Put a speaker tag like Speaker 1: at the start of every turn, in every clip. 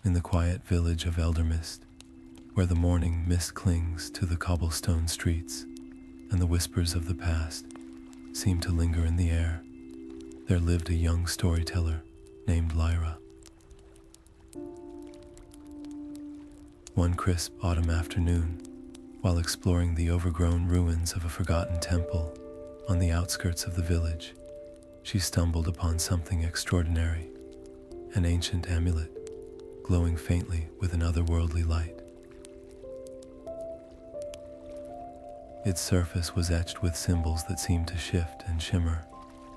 Speaker 1: in the quiet village of Eldermist, where the morning mist clings to the cobblestone streets and the whispers of the past seem to linger in the air, there lived a young storyteller named Lyra. One crisp autumn afternoon, while exploring the overgrown ruins of a forgotten temple on the outskirts of the village, she stumbled upon something extraordinary, an ancient amulet glowing faintly with an otherworldly light. Its surface was etched with symbols that seemed to shift and shimmer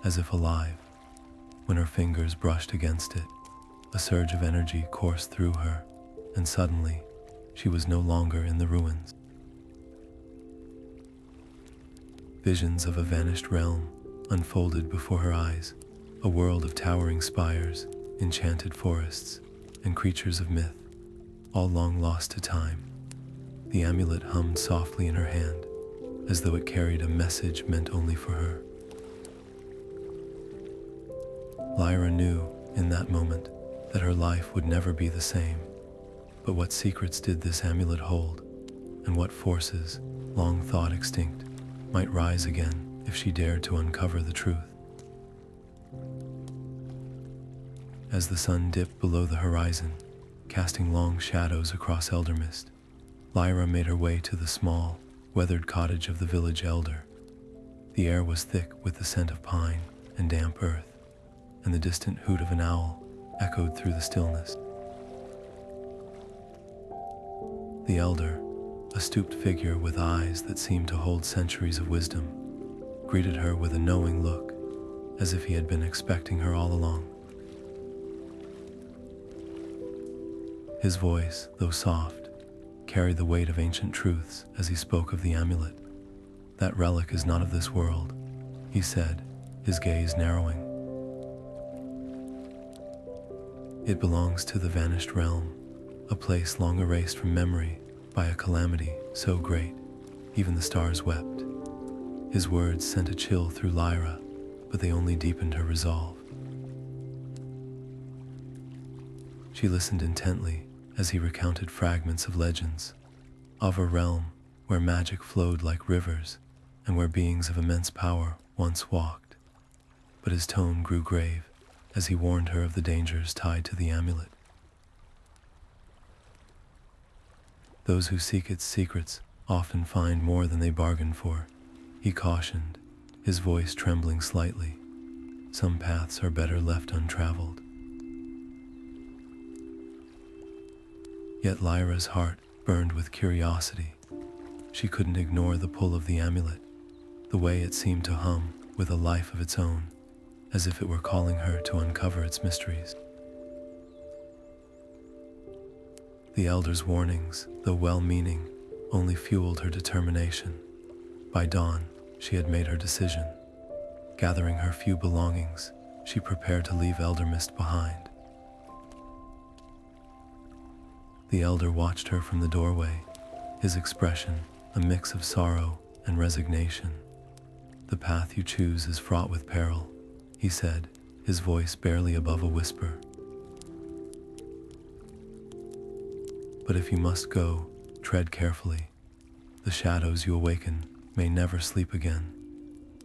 Speaker 1: as if alive. When her fingers brushed against it, a surge of energy coursed through her, and suddenly, she was no longer in the ruins. Visions of a vanished realm unfolded before her eyes, a world of towering spires, enchanted forests, and creatures of myth, all long lost to time. The amulet hummed softly in her hand, as though it carried a message meant only for her. Lyra knew, in that moment, that her life would never be the same. But what secrets did this amulet hold, and what forces, long thought extinct, might rise again if she dared to uncover the truth? As the sun dipped below the horizon, casting long shadows across Eldermist, Lyra made her way to the small, weathered cottage of the village elder. The air was thick with the scent of pine and damp earth, and the distant hoot of an owl echoed through the stillness. The elder, a stooped figure with eyes that seemed to hold centuries of wisdom, greeted her with a knowing look, as if he had been expecting her all along. His voice, though soft, carried the weight of ancient truths as he spoke of the amulet. "That relic is not of this world," he said, his gaze narrowing. "It belongs to the vanished realm, a place long erased from memory by a calamity so great, even the stars wept." His words sent a chill through Lyra, but they only deepened her resolve. She listened intently as he recounted fragments of legends, of a realm where magic flowed like rivers and where beings of immense power once walked. But his tone grew grave as he warned her of the dangers tied to the amulet. "Those who seek its secrets often find more than they bargain for," he cautioned, his voice trembling slightly. "Some paths are better left untraveled." Yet Lyra's heart burned with curiosity. She couldn't ignore the pull of the amulet, the way it seemed to hum with a life of its own, as if it were calling her to uncover its mysteries. The elder's warnings, though well-meaning, only fueled her determination. By dawn, she had made her decision. Gathering her few belongings, she prepared to leave Eldermist behind. The elder watched her from the doorway, his expression a mix of sorrow and resignation. "The path you choose is fraught with peril," he said, his voice barely above a whisper. "But if you must go, tread carefully. The shadows you awaken may never sleep again."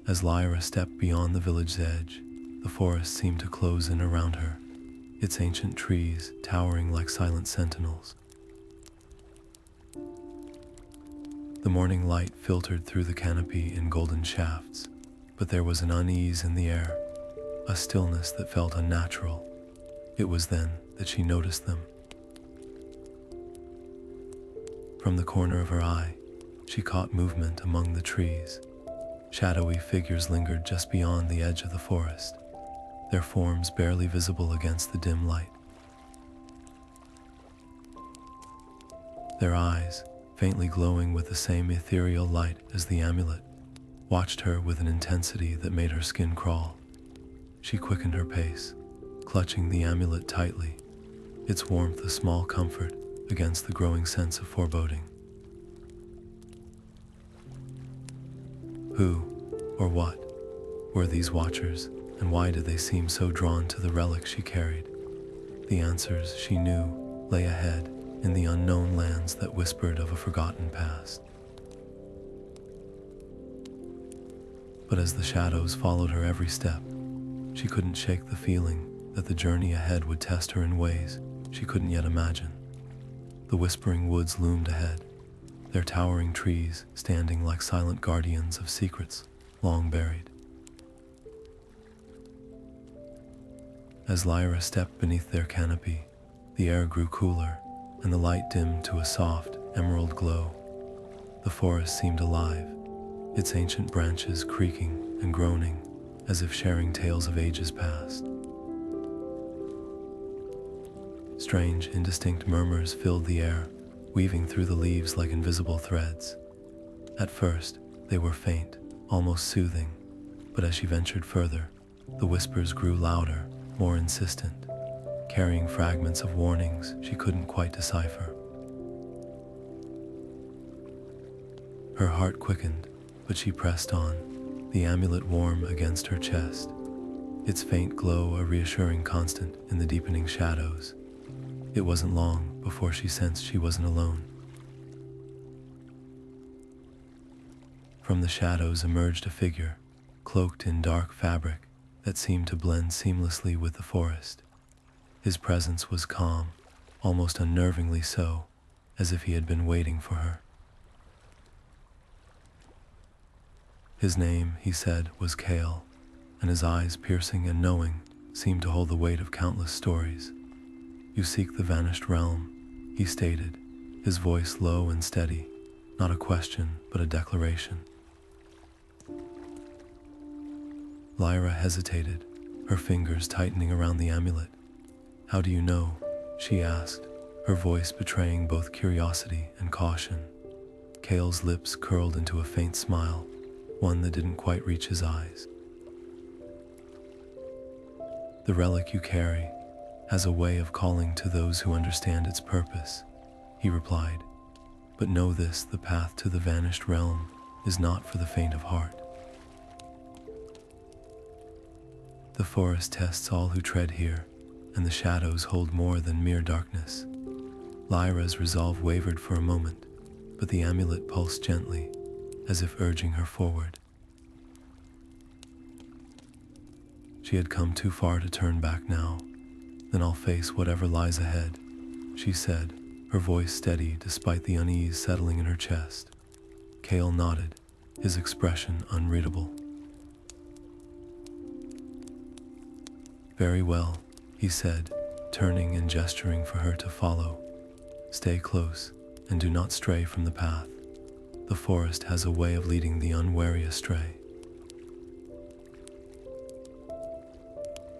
Speaker 1: As Lyra stepped beyond the village's edge, the forest seemed to close in around her, its ancient trees towering like silent sentinels. The morning light filtered through the canopy in golden shafts, but there was an unease in the air, a stillness that felt unnatural. It was then that she noticed them. From the corner of her eye, she caught movement among the trees. Shadowy figures lingered just beyond the edge of the forest, their forms barely visible against the dim light. Their eyes, faintly glowing with the same ethereal light as the amulet, watched her with an intensity that made her skin crawl. She quickened her pace, clutching the amulet tightly, its warmth a small comfort against the growing sense of foreboding. Who, or what, were these watchers, and why did they seem so drawn to the relic she carried? The answers, she knew, lay ahead in the unknown lands that whispered of a forgotten past. But as the shadows followed her every step, she couldn't shake the feeling that the journey ahead would test her in ways she couldn't yet imagine. The whispering woods loomed ahead, their towering trees standing like silent guardians of secrets long buried. As Lyra stepped beneath their canopy, the air grew cooler and the light dimmed to a soft, emerald glow. The forest seemed alive, its ancient branches creaking and groaning as if sharing tales of ages past. Strange, indistinct murmurs filled the air, weaving through the leaves like invisible threads. At first, they were faint, almost soothing, but as she ventured further, the whispers grew louder, more insistent, carrying fragments of warnings she couldn't quite decipher. Her heart quickened, but she pressed on, the amulet warm against her chest, its faint glow a reassuring constant in the deepening shadows. It wasn't long before she sensed she wasn't alone. From the shadows emerged a figure, cloaked in dark fabric that seemed to blend seamlessly with the forest. His presence was calm, almost unnervingly so, as if he had been waiting for her. His name, he said, was Kael, and his eyes, piercing and knowing, seemed to hold the weight of countless stories. "You seek the vanished realm," he stated, his voice low and steady, not a question but a declaration. Lyra hesitated, her fingers tightening around the amulet. "How do you know?" she asked, her voice betraying both curiosity and caution. Kael's lips curled into a faint smile, one that didn't quite reach his eyes. "The relic you carry has a way of calling to those who understand its purpose," he replied. "But know this, the path to the vanished realm is not for the faint of heart. The forest tests all who tread here, and the shadows hold more than mere darkness." Lyra's resolve wavered for a moment, but the amulet pulsed gently, as if urging her forward. She had come too far to turn back now. "Then I'll face whatever lies ahead," she said, her voice steady despite the unease settling in her chest. Kael nodded, his expression unreadable. "Very well," he said, turning and gesturing for her to follow. "Stay close and do not stray from the path. The forest has a way of leading the unwary astray."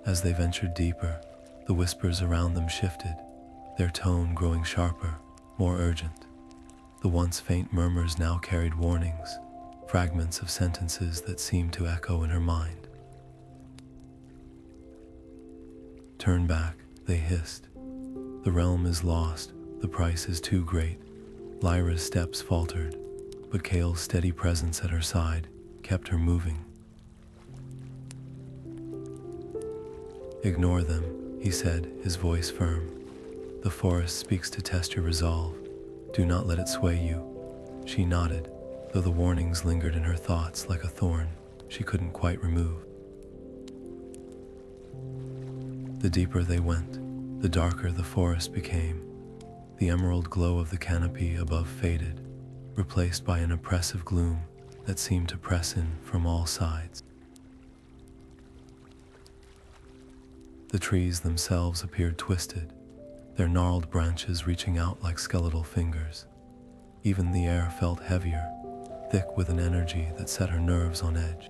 Speaker 1: As they ventured deeper, the whispers around them shifted, their tone growing sharper, more urgent. The once faint murmurs now carried warnings, fragments of sentences that seemed to echo in her mind. "Turn back," they hissed. "The realm is lost, the price is too great." Lyra's steps faltered, but Kael's steady presence at her side kept her moving. "Ignore them," he said, his voice firm. "The forest speaks to test your resolve. Do not let it sway you." She nodded, though the warnings lingered in her thoughts like a thorn she couldn't quite remove. The deeper they went, the darker the forest became. The emerald glow of the canopy above faded, replaced by an oppressive gloom that seemed to press in from all sides. The trees themselves appeared twisted, their gnarled branches reaching out like skeletal fingers. Even the air felt heavier, thick with an energy that set her nerves on edge.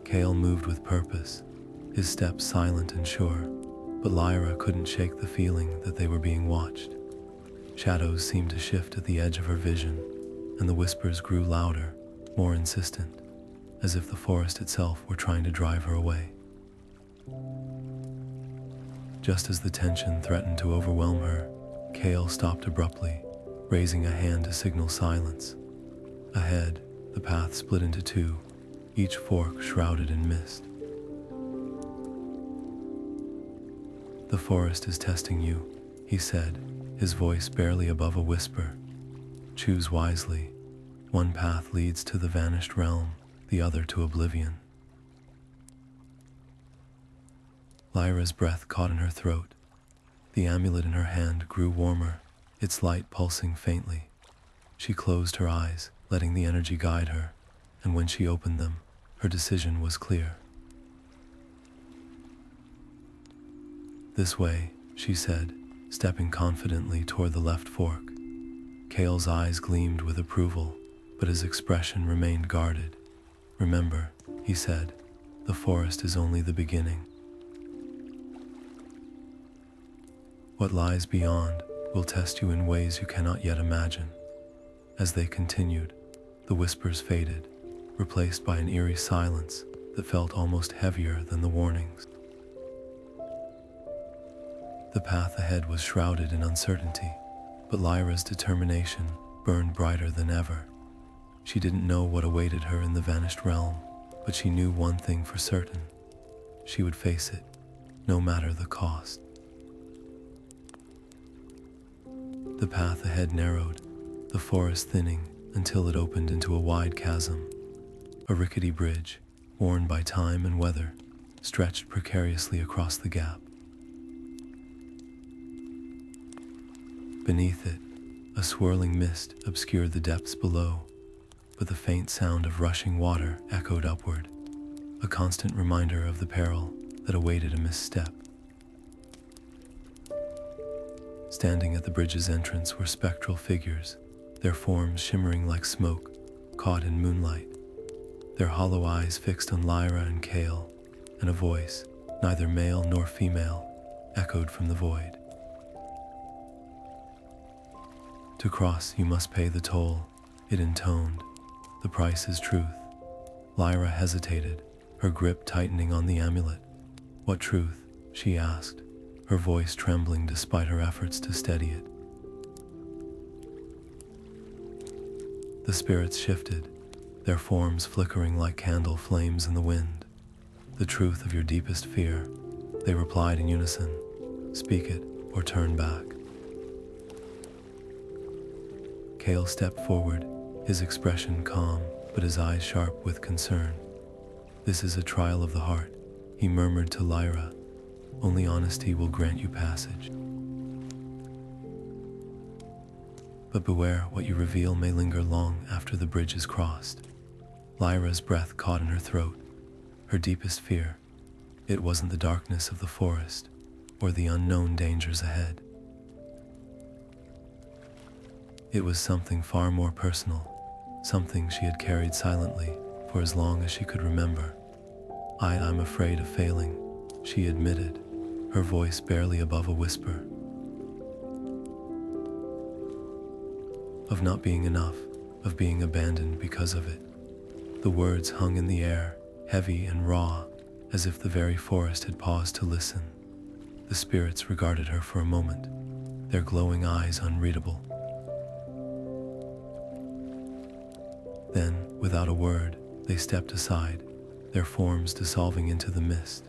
Speaker 1: Kael moved with purpose, his steps silent and sure, but Lyra couldn't shake the feeling that they were being watched. Shadows seemed to shift at the edge of her vision, and the whispers grew louder, more insistent, as if the forest itself were trying to drive her away. Just as the tension threatened to overwhelm her, Kael stopped abruptly, raising a hand to signal silence. Ahead, the path split into two, each fork shrouded in mist. "The forest is testing you," he said, his voice barely above a whisper. "Choose wisely. One path leads to the vanished realm, the other to oblivion." Lyra's breath caught in her throat. The amulet in her hand grew warmer, its light pulsing faintly. She closed her eyes, letting the energy guide her, and when she opened them, her decision was clear. "This way," she said, stepping confidently toward the left fork. Kael's eyes gleamed with approval, but his expression remained guarded. "Remember," he said, "the forest is only the beginning. What lies beyond will test you in ways you cannot yet imagine." As they continued, the whispers faded, replaced by an eerie silence that felt almost heavier than the warnings. The path ahead was shrouded in uncertainty, but Lyra's determination burned brighter than ever. She didn't know what awaited her in the vanished realm, but she knew one thing for certain: she would face it, no matter the cost. The path ahead narrowed, the forest thinning until it opened into a wide chasm. A rickety bridge, worn by time and weather, stretched precariously across the gap. Beneath it, a swirling mist obscured the depths below, but the faint sound of rushing water echoed upward, a constant reminder of the peril that awaited a misstep. Standing at the bridge's entrance were spectral figures, their forms shimmering like smoke caught in moonlight, their hollow eyes fixed on Lyra and Kael, and a voice, neither male nor female, echoed from the void. "To cross, you must pay the toll," it intoned. "The price is truth." Lyra hesitated, her grip tightening on the amulet. "What truth?" she asked, her voice trembling despite her efforts to steady it. The spirits shifted, their forms flickering like candle flames in the wind. "The truth of your deepest fear," they replied in unison. "Speak it or turn back." Kael stepped forward, his expression calm, but his eyes sharp with concern. "This is a trial of the heart," he murmured to Lyra. "Only honesty will grant you passage. But beware, what you reveal may linger long after the bridge is crossed." Lyra's breath caught in her throat. Her deepest fear, it wasn't the darkness of the forest or the unknown dangers ahead. It was something far more personal, something she had carried silently for as long as she could remember. I'm afraid of failing," she admitted, her voice barely above a whisper. "Of not being enough, of being abandoned because of it." The words hung in the air, heavy and raw, as if the very forest had paused to listen. The spirits regarded her for a moment, their glowing eyes unreadable. Then, without a word, they stepped aside, their forms dissolving into the mist.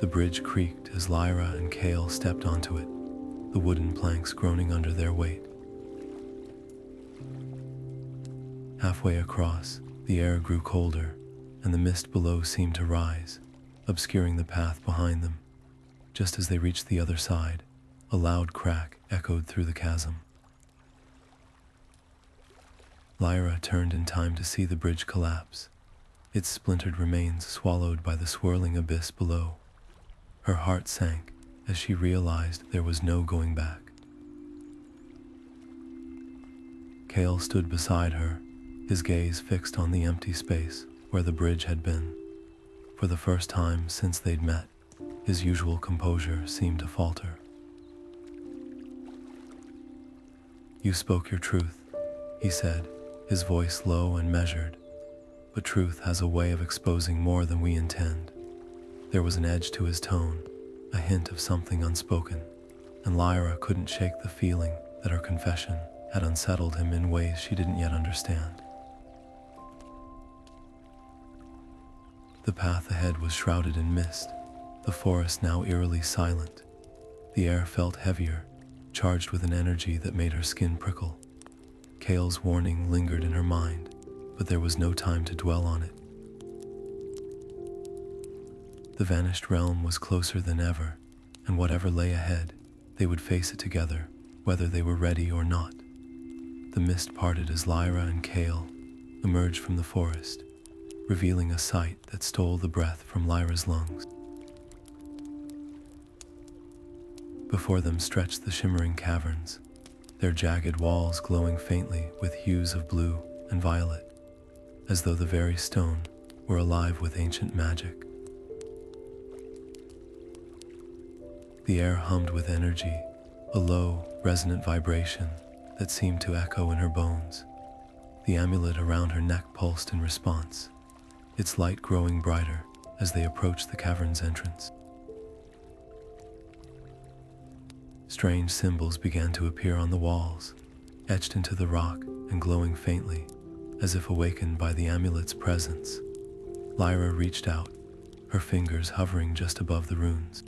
Speaker 1: The bridge creaked as Lyra and Kael stepped onto it, the wooden planks groaning under their weight. Halfway across, the air grew colder, and the mist below seemed to rise, obscuring the path behind them. Just as they reached the other side, a loud crack echoed through the chasm. Lyra turned in time to see the bridge collapse, its splintered remains swallowed by the swirling abyss below. Her heart sank as she realized there was no going back. Kael stood beside her, his gaze fixed on the empty space where the bridge had been. For the first time since they'd met, his usual composure seemed to falter. "You spoke your truth," he said, his voice low and measured. "But truth has a way of exposing more than we intend." There was an edge to his tone, a hint of something unspoken, and Lyra couldn't shake the feeling that her confession had unsettled him in ways she didn't yet understand. The path ahead was shrouded in mist, the forest now eerily silent, The air felt heavier, charged with an energy that made her skin prickle. Kael's warning lingered in her mind, but there was no time to dwell on it. The vanished realm was closer than ever, and whatever lay ahead, they would face it together, whether they were ready or not. The mist parted as Lyra and Kael emerged from the forest, revealing a sight that stole the breath from Lyra's lungs. Before them stretched the Shimmering Caverns, their jagged walls glowing faintly with hues of blue and violet, as though the very stone were alive with ancient magic. The air hummed with energy, a low, resonant vibration that seemed to echo in her bones. The amulet around her neck pulsed in response, its light growing brighter as they approached the cavern's entrance. Strange symbols began to appear on the walls, etched into the rock and glowing faintly, as if awakened by the amulet's presence. Lyra reached out, her fingers hovering just above the runes.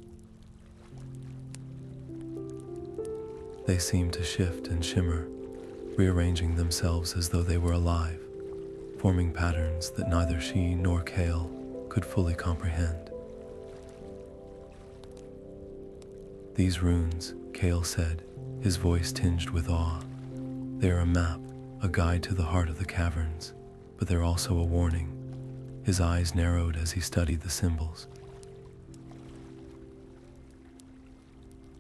Speaker 1: They seemed to shift and shimmer, rearranging themselves as though they were alive, forming patterns that neither she nor Kael could fully comprehend. "These runes," Kael said, his voice tinged with awe. "They are a map, a guide to the heart of the caverns, but they're also a warning." His eyes narrowed as he studied the symbols.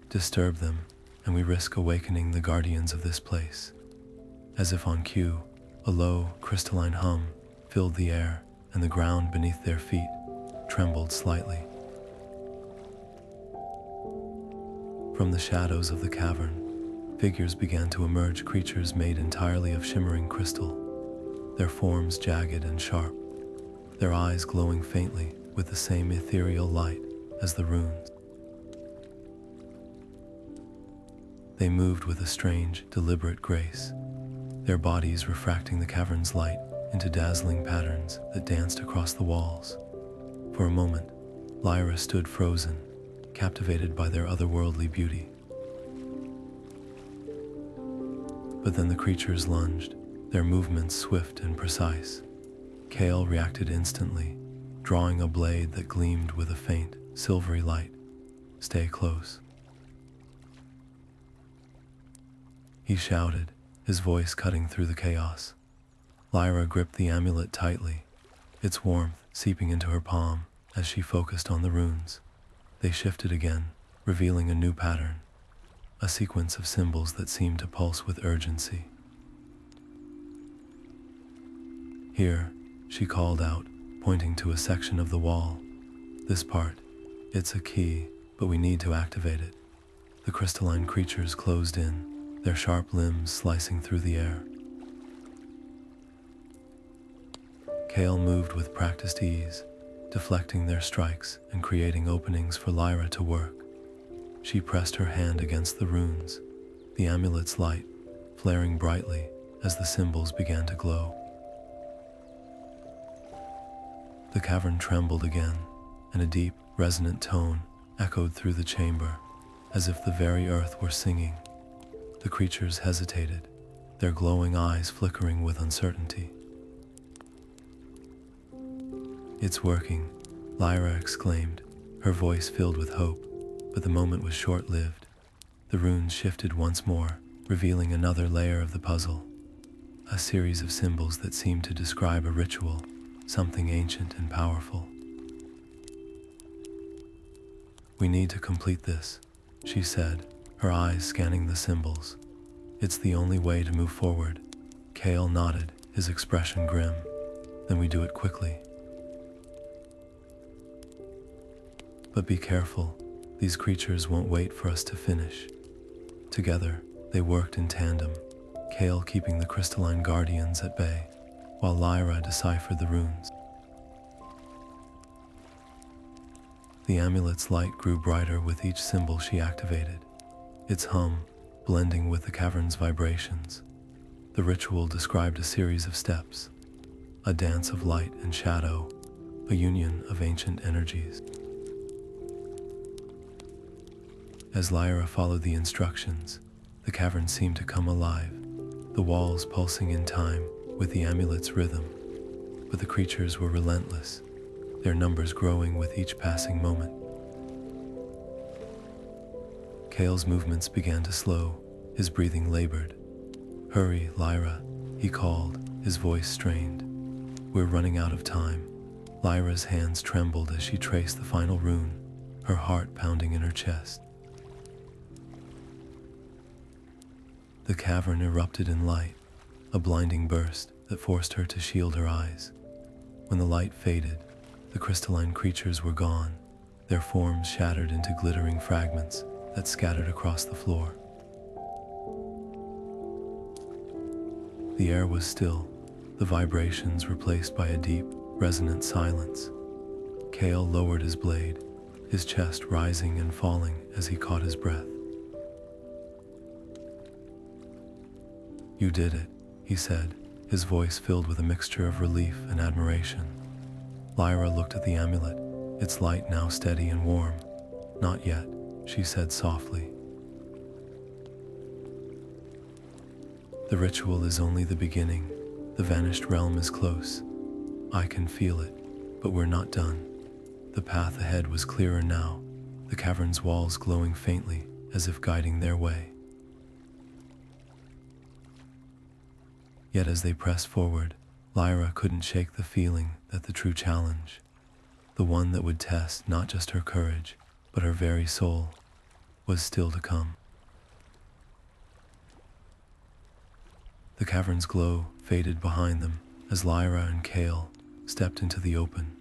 Speaker 1: "Disturb them, and we risk awakening the guardians of this place." As if on cue, a low, crystalline hum filled the air, and the ground beneath their feet trembled slightly. From the shadows of the cavern, figures began to emerge, creatures made entirely of shimmering crystal, their forms jagged and sharp, their eyes glowing faintly with the same ethereal light as the runes. They moved with a strange, deliberate grace, their bodies refracting the cavern's light into dazzling patterns that danced across the walls. For a moment, Lyra stood frozen, captivated by their otherworldly beauty. But then the creatures lunged, their movements swift and precise. Kael reacted instantly, drawing a blade that gleamed with a faint, silvery light. "Stay close," he shouted, his voice cutting through the chaos. Lyra gripped the amulet tightly, its warmth seeping into her palm as she focused on the runes. They shifted again, revealing a new pattern, a sequence of symbols that seemed to pulse with urgency. "Here," she called out, pointing to a section of the wall. "This part, it's a key, but we need to activate it." The crystalline creatures closed in, their sharp limbs slicing through the air. Kael moved with practiced ease, deflecting their strikes and creating openings for Lyra to work. She pressed her hand against the runes, the amulet's light flaring brightly as the symbols began to glow. The cavern trembled again, and a deep, resonant tone echoed through the chamber, as if the very earth were singing. The creatures hesitated, their glowing eyes flickering with uncertainty. "It's working," Lyra exclaimed, her voice filled with hope, but the moment was short-lived. The runes shifted once more, revealing another layer of the puzzle, a series of symbols that seemed to describe a ritual, something ancient and powerful. "We need to complete this," she said, her eyes scanning the symbols. "It's the only way to move forward." Kael nodded, his expression grim. "Then we do it quickly. But be careful, these creatures won't wait for us to finish." Together, they worked in tandem, Kael keeping the crystalline guardians at bay, while Lyra deciphered the runes. The amulet's light grew brighter with each symbol she activated, its hum blending with the cavern's vibrations. The ritual described a series of steps, a dance of light and shadow, a union of ancient energies. As Lyra followed the instructions, the cavern seemed to come alive, the walls pulsing in time with the amulet's rhythm. But the creatures were relentless, their numbers growing with each passing moment. Kael's movements began to slow, his breathing labored. "Hurry, Lyra," he called, his voice strained. "We're running out of time." Lyra's hands trembled as she traced the final rune, her heart pounding in her chest. The cavern erupted in light, a blinding burst that forced her to shield her eyes. When the light faded, the crystalline creatures were gone, their forms shattered into glittering fragments that scattered across the floor. The air was still, the vibrations replaced by a deep, resonant silence. Kael lowered his blade, his chest rising and falling as he caught his breath. "You did it," he said, his voice filled with a mixture of relief and admiration. Lyra looked at the amulet, its light now steady and warm. "Not yet," she said softly. "The ritual is only the beginning. The vanished realm is close. I can feel it, but we're not done." The path ahead was clearer now, the cavern's walls glowing faintly as if guiding their way. Yet as they pressed forward, Lyra couldn't shake the feeling that the true challenge, the one that would test not just her courage, but her very soul, was still to come. The cavern's glow faded behind them as Lyra and Kael stepped into the open,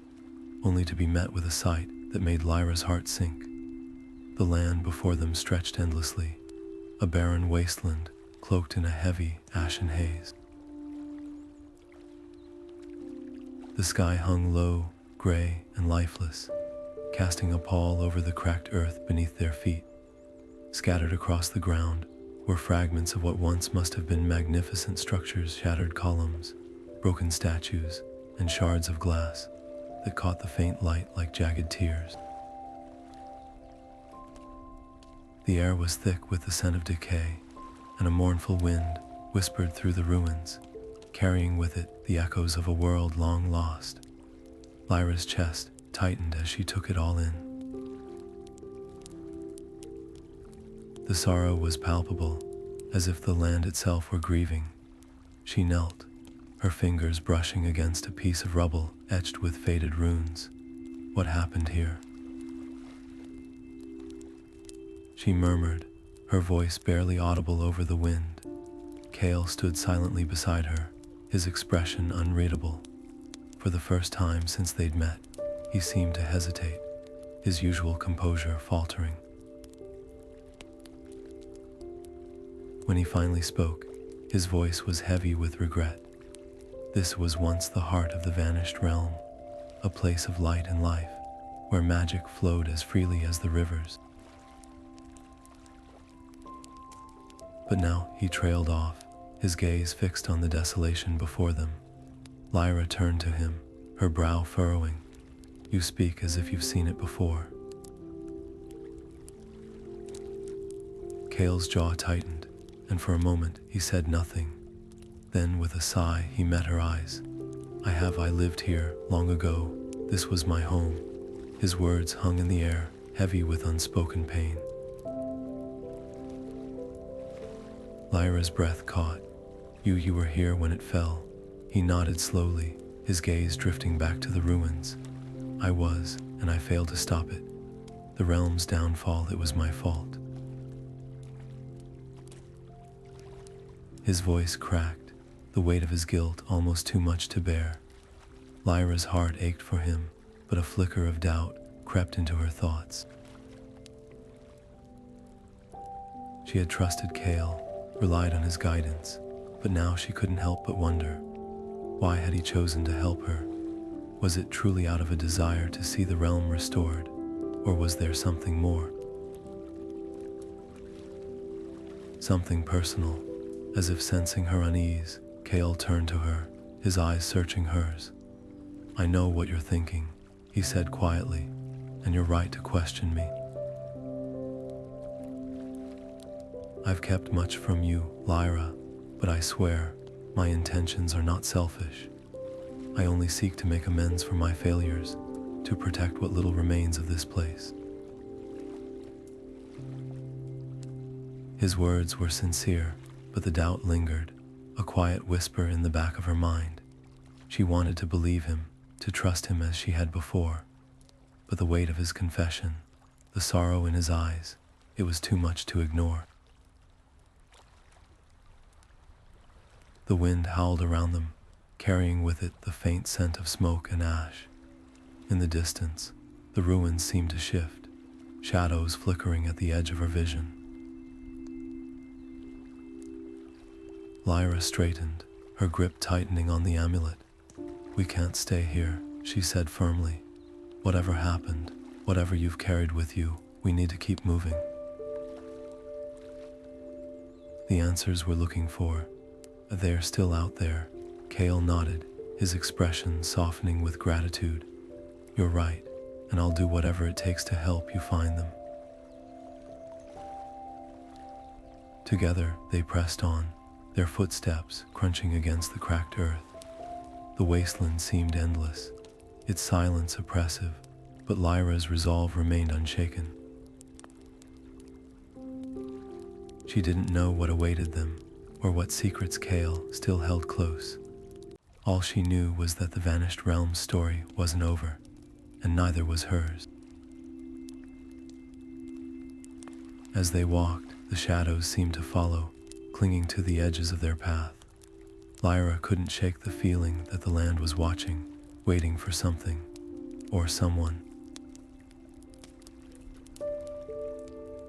Speaker 1: only to be met with a sight that made Lyra's heart sink. The land before them stretched endlessly, a barren wasteland cloaked in a heavy, ashen haze. The sky hung low, gray, and lifeless, casting a pall over the cracked earth beneath their feet. Scattered across the ground were fragments of what once must have been magnificent structures, shattered columns, broken statues, and shards of glass that caught the faint light like jagged tears. The air was thick with the scent of decay, and a mournful wind whispered through the ruins, carrying with it the echoes of a world long lost. Lyra's chest tightened as she took it all in. The sorrow was palpable, as if the land itself were grieving. She knelt, her fingers brushing against a piece of rubble etched with faded runes. "What happened here?" she murmured, her voice barely audible over the wind. Kael stood silently beside her, his expression unreadable. For the first time since they'd met, he seemed to hesitate, his usual composure faltering. When he finally spoke, his voice was heavy with regret. This was once the heart of the vanished realm, a place of light and life, where magic flowed as freely as the rivers. But now he trailed off, his gaze fixed on the desolation before them. Lyra turned to him, her brow furrowing. "You speak as if you've seen it before." Kael's jaw tightened, and for a moment he said nothing. Then with a sigh he met her eyes. I lived here long ago. This was my home." His words hung in the air, heavy with unspoken pain. Lyra's breath caught. You were here when it fell." He nodded slowly, his gaze drifting back to the ruins. "I was, and I failed to stop it. The realm's downfall, it was my fault." His voice cracked, the weight of his guilt almost too much to bear. Lyra's heart ached for him, but a flicker of doubt crept into her thoughts. She had trusted Kael, relied on his guidance, but now she couldn't help but wonder, why had he chosen to help her? Was it truly out of a desire to see the realm restored, or was there something more? Something personal. As if sensing her unease, Kael turned to her, his eyes searching hers. "I know what you're thinking," he said quietly, "and you're right to question me." I've kept much from you, Lyra, but I swear, my intentions are not selfish. I only seek to make amends for my failures, to protect what little remains of this place. His words were sincere, but the doubt lingered, a quiet whisper in the back of her mind. She wanted to believe him, to trust him as she had before. But the weight of his confession, the sorrow in his eyes, it was too much to ignore. The wind howled around them, carrying with it the faint scent of smoke and ash. In the distance, the ruins seemed to shift, shadows flickering at the edge of her vision. Lyra straightened, her grip tightening on the amulet. "We can't stay here," she said firmly. "Whatever happened, whatever you've carried with you, we need to keep moving." The answers we're looking for, they're still out there. Kael nodded, his expression softening with gratitude. "You're right, and I'll do whatever it takes to help you find them." Together, they pressed on, their footsteps crunching against the cracked earth. The wasteland seemed endless, its silence oppressive, but Lyra's resolve remained unshaken. She didn't know what awaited them, or what secrets Kael still held close. All she knew was that the vanished realm's story wasn't over, and neither was hers. As they walked, the shadows seemed to follow, clinging to the edges of their path. Lyra couldn't shake the feeling that the land was watching, waiting for something, or someone.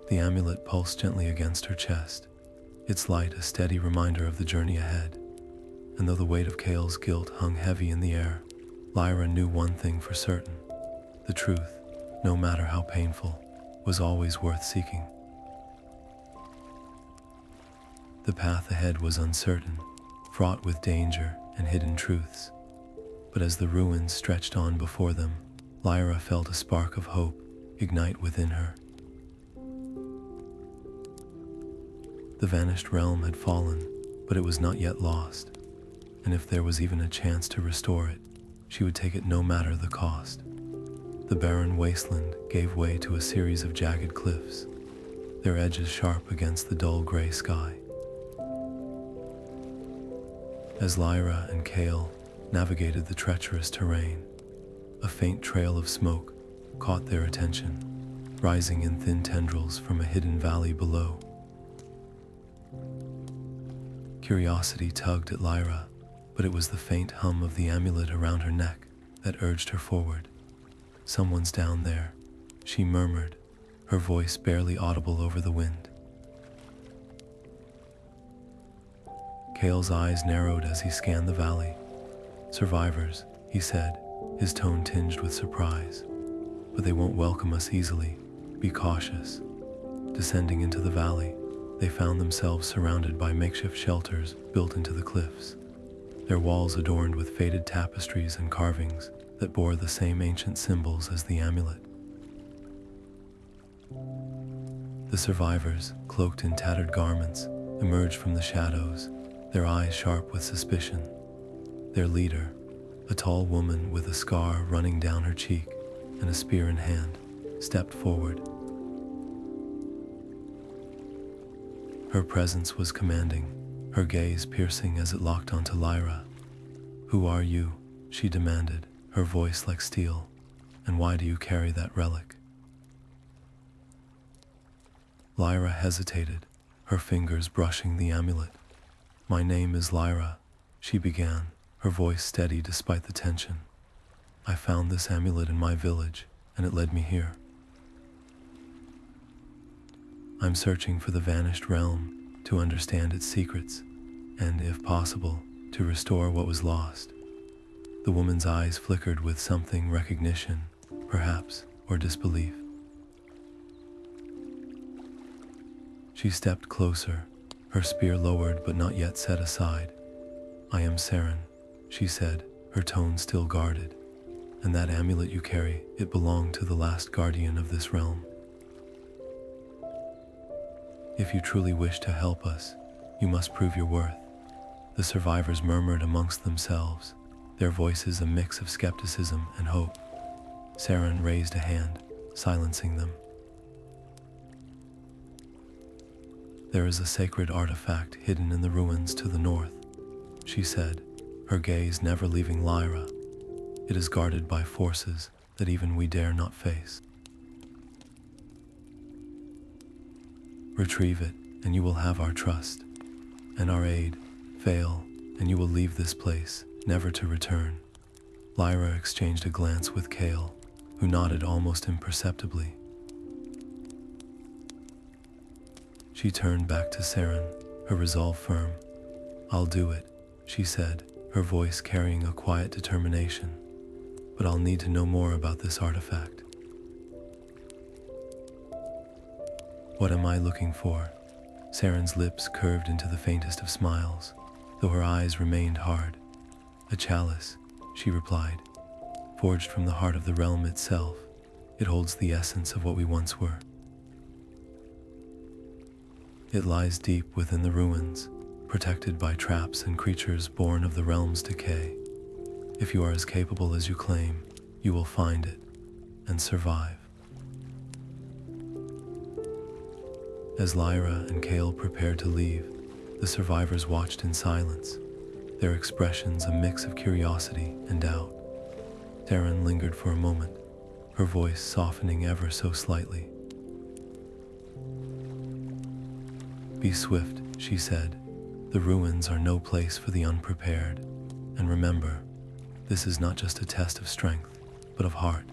Speaker 1: The amulet pulsed gently against her chest, its light a steady reminder of the journey ahead. And though the weight of Kael's guilt hung heavy in the air, Lyra knew one thing for certain. The truth, no matter how painful, was always worth seeking. The path ahead was uncertain, fraught with danger and hidden truths. But as the ruins stretched on before them, Lyra felt a spark of hope ignite within her. The vanished realm had fallen, but it was not yet lost. And if there was even a chance to restore it, she would take it no matter the cost. The barren wasteland gave way to a series of jagged cliffs, their edges sharp against the dull gray sky. As Lyra and Kael navigated the treacherous terrain, a faint trail of smoke caught their attention, rising in thin tendrils from a hidden valley below. Curiosity tugged at Lyra, but it was the faint hum of the amulet around her neck that urged her forward. "Someone's down there," she murmured, her voice barely audible over the wind. Kael's eyes narrowed as he scanned the valley. "Survivors," he said, his tone tinged with surprise. "But they won't welcome us easily. Be cautious." Descending into the valley, they found themselves surrounded by makeshift shelters built into the cliffs, their walls adorned with faded tapestries and carvings that bore the same ancient symbols as the amulet. The survivors, cloaked in tattered garments, emerged from the shadows, their eyes sharp with suspicion. Their leader, a tall woman with a scar running down her cheek and a spear in hand, stepped forward. Her presence was commanding, her gaze piercing as it locked onto Lyra. "Who are you?" she demanded, her voice like steel. "And why do you carry that relic?" Lyra hesitated, her fingers brushing the amulet. "My name is Lyra," she began, her voice steady despite the tension. "I found this amulet in my village, and it led me here. I'm searching for the vanished realm, to understand its secrets, and, if possible, to restore what was lost." The woman's eyes flickered with something recognition, perhaps, or disbelief. She stepped closer, her spear lowered but not yet set aside. "I am Seren," she said, her tone still guarded. "And that amulet you carry, it belonged to the last guardian of this realm. If you truly wish to help us, you must prove your worth. The survivors murmured amongst themselves, their voices a mix of skepticism and hope. Seren raised a hand, silencing them. There is a sacred artifact hidden in the ruins to the north, she said, her gaze never leaving Lyra. It is guarded by forces that even we dare not face. Retrieve it, and you will have our trust, and our aid. Fail, and you will leave this place, never to return. Lyra exchanged a glance with Kael, who nodded almost imperceptibly. She turned back to Seren, her resolve firm. I'll do it, she said, her voice carrying a quiet determination. But I'll need to know more about this artifact. What am I looking for? Seren's lips curved into the faintest of smiles, though her eyes remained hard. A chalice, she replied, forged from the heart of the realm itself. It holds the essence of what we once were. It lies deep within the ruins, protected by traps and creatures born of the realm's decay. If you are as capable as you claim, you will find it and survive. As Lyra and Kael prepared to leave, the survivors watched in silence, their expressions a mix of curiosity and doubt. Seren lingered for a moment, her voice softening ever so slightly. Be swift, she said. The ruins are no place for the unprepared. And remember, this is not just a test of strength, but of heart.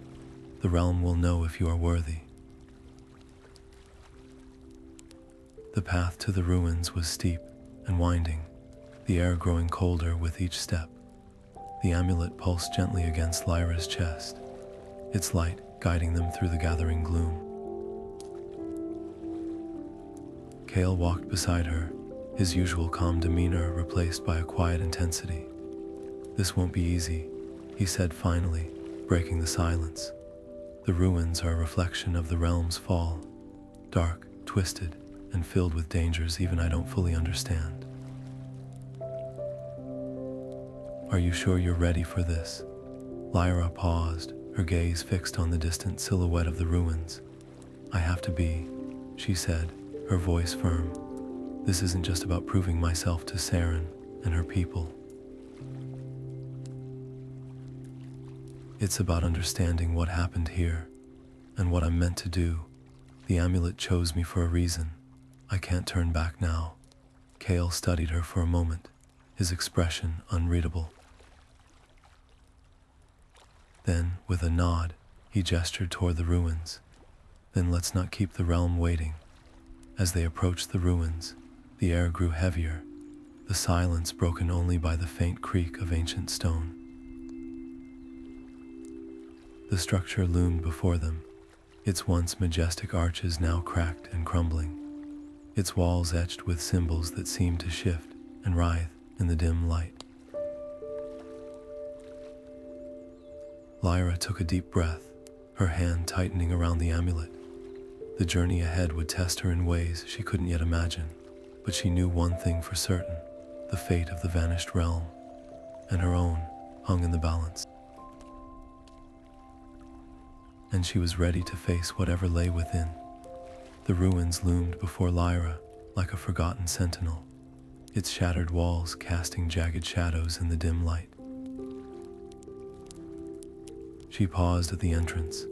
Speaker 1: The realm will know if you are worthy. The path to the ruins was steep and winding, the air growing colder with each step. The amulet pulsed gently against Lyra's chest, its light guiding them through the gathering gloom. Kael walked beside her, his usual calm demeanor replaced by a quiet intensity. This won't be easy, he said finally, breaking the silence. The ruins are a reflection of the realm's fall, dark, twisted, and filled with dangers even I don't fully understand. Are you sure you're ready for this? Lyra paused, her gaze fixed on the distant silhouette of the ruins. I have to be, she said, her voice firm. This isn't just about proving myself to Seren and her people. It's about understanding what happened here and what I'm meant to do. The amulet chose me for a reason. I can't turn back now. Kael studied her for a moment, his expression unreadable. Then, with a nod, he gestured toward the ruins. Then let's not keep the realm waiting. As they approached the ruins, the air grew heavier, the silence broken only by the faint creak of ancient stone. The structure loomed before them, its once majestic arches now cracked and crumbling, its walls etched with symbols that seemed to shift and writhe in the dim light. Lyra took a deep breath, her hand tightening around the amulet. The journey ahead would test her in ways she couldn't yet imagine, but she knew one thing for certain: the fate of the vanished realm, and her own, hung in the balance. And she was ready to face whatever lay within. The ruins loomed before Lyra like a forgotten sentinel, its shattered walls casting jagged shadows in the dim light. She paused at the entrance,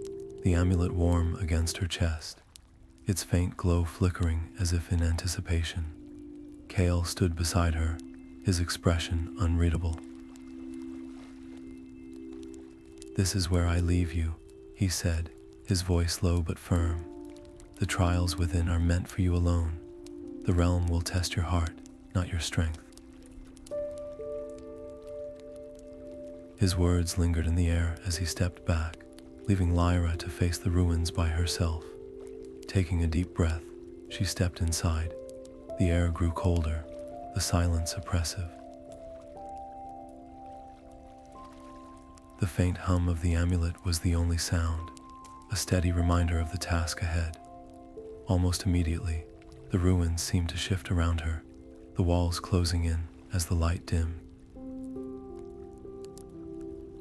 Speaker 1: the amulet warm against her chest, its faint glow flickering as if in anticipation. Kael stood beside her, his expression unreadable. This is where I leave you, he said, his voice low but firm. The trials within are meant for you alone. The realm will test your heart, not your strength. His words lingered in the air as he stepped back, leaving Lyra to face the ruins by herself. Taking a deep breath, she stepped inside. The air grew colder, the silence oppressive. The faint hum of the amulet was the only sound, a steady reminder of the task ahead. Almost immediately, The ruins seemed to shift around her, the walls closing in as the light dimmed.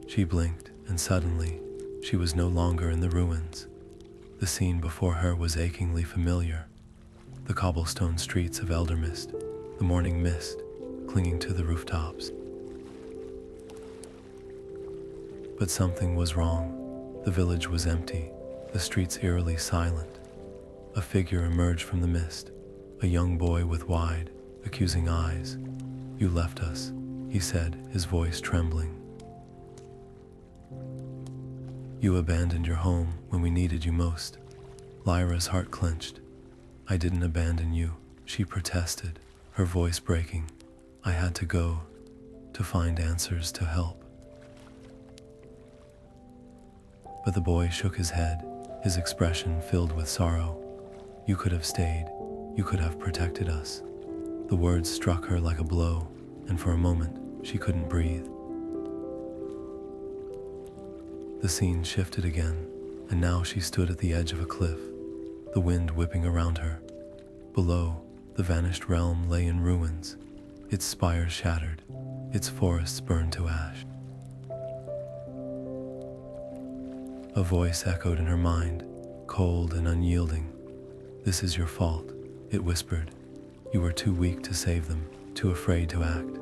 Speaker 1: She blinked, and suddenly, she was no longer in the ruins. The scene before her was achingly familiar. The cobblestone streets of Eldermist, the morning mist clinging to the rooftops. But something was wrong. The village was empty, the streets eerily silent. A figure emerged from the mist, a young boy with wide, accusing eyes. "You left us," he said, his voice trembling. "You abandoned your home when we needed you most." Lyra's heart clenched. "I didn't abandon you," she protested, her voice breaking. "I had to go, to find answers, to help." But the boy shook his head, his expression filled with sorrow. "You could have stayed. You could have protected us." The words struck her like a blow, and for a moment, she couldn't breathe. The scene shifted again, and now she stood at the edge of a cliff, the wind whipping around her. Below, the vanished realm lay in ruins, its spires shattered, its forests burned to ash. A voice echoed in her mind, cold and unyielding. "This is your fault," it whispered. "You were too weak to save them, too afraid to act."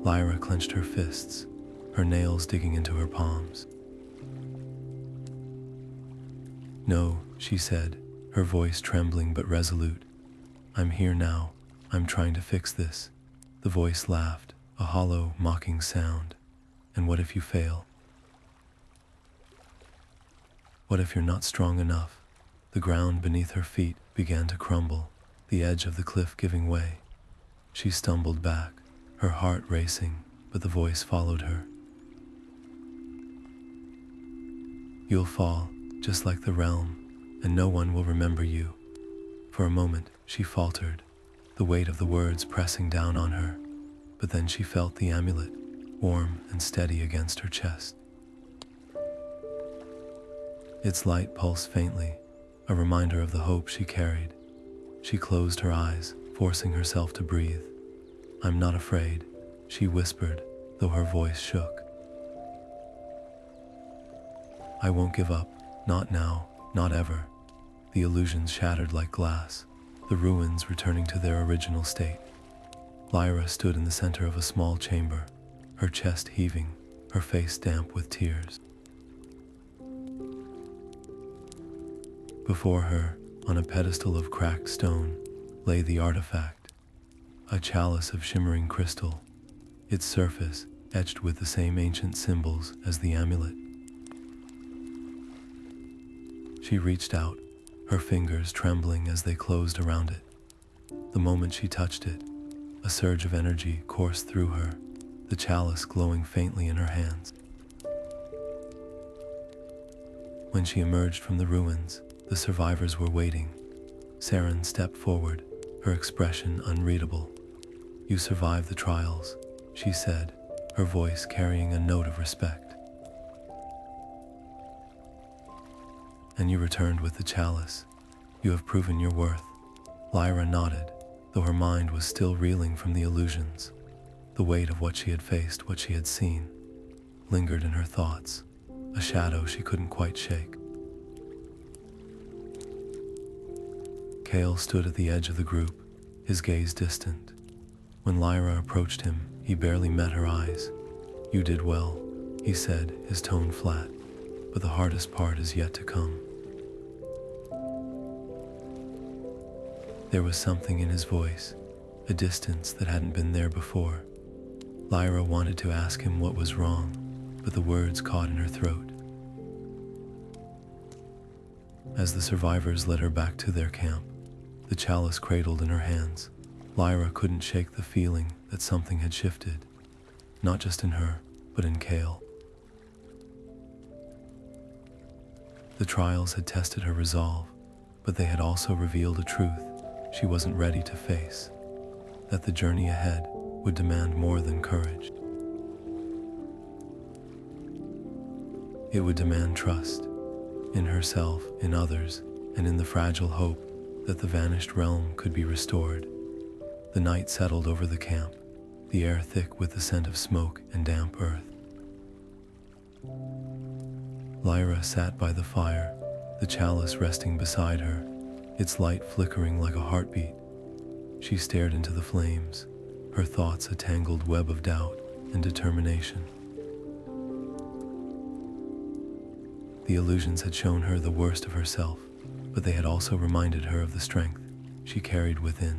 Speaker 1: Lyra clenched her fists, her nails digging into her palms. "No," she said, her voice trembling but resolute. "I'm here now. I'm trying to fix this." The voice laughed, a hollow, mocking sound. "And what if you fail? What if you're not strong enough?" The ground beneath her feet began to crumble, the edge of the cliff giving way. She stumbled back, her heart racing, but the voice followed her. "You'll fall, just like the realm, and no one will remember you." For a moment, she faltered, the weight of the words pressing down on her, but then she felt the amulet, warm and steady against her chest. Its light pulsed faintly, a reminder of the hope she carried. She closed her eyes, forcing herself to breathe. "I'm not afraid," she whispered, though her voice shook. "I won't give up, not now, not ever." The illusions shattered like glass, the ruins returning to their original state. Lyra stood in the center of a small chamber, her chest heaving, her face damp with tears. Before her, on a pedestal of cracked stone, lay the artifact, a chalice of shimmering crystal, its surface etched with the same ancient symbols as the amulet. She reached out, her fingers trembling as they closed around it. The moment she touched it, a surge of energy coursed through her, the chalice glowing faintly in her hands. When she emerged from the ruins, the survivors were waiting. Seren stepped forward, her expression unreadable. "You survived the trials," she said, her voice carrying a note of respect. "And you returned with the chalice. You have proven your worth." Lyra nodded, though her mind was still reeling from the illusions. The weight of what she had faced, what she had seen, lingered in her thoughts, a shadow she couldn't quite shake. Kael stood at the edge of the group, his gaze distant. When Lyra approached him, he barely met her eyes. "You did well," he said, his tone flat, "but the hardest part is yet to come." There was something in his voice, a distance that hadn't been there before. Lyra wanted to ask him what was wrong, but the words caught in her throat. As the survivors led her back to their camp, the chalice cradled in her hands, Lyra couldn't shake the feeling that something had shifted, not just in her, but in Kael. The trials had tested her resolve, but they had also revealed a truth she wasn't ready to face, that the journey ahead would demand more than courage. It would demand trust, in herself, in others, and in the fragile hope that the vanished realm could be restored. The night settled over the camp, the air thick with the scent of smoke and damp earth. Lyra sat by the fire, the chalice resting beside her, its light flickering like a heartbeat. She stared into the flames, her thoughts a tangled web of doubt and determination. The illusions had shown her the worst of herself, but they had also reminded her of the strength she carried within.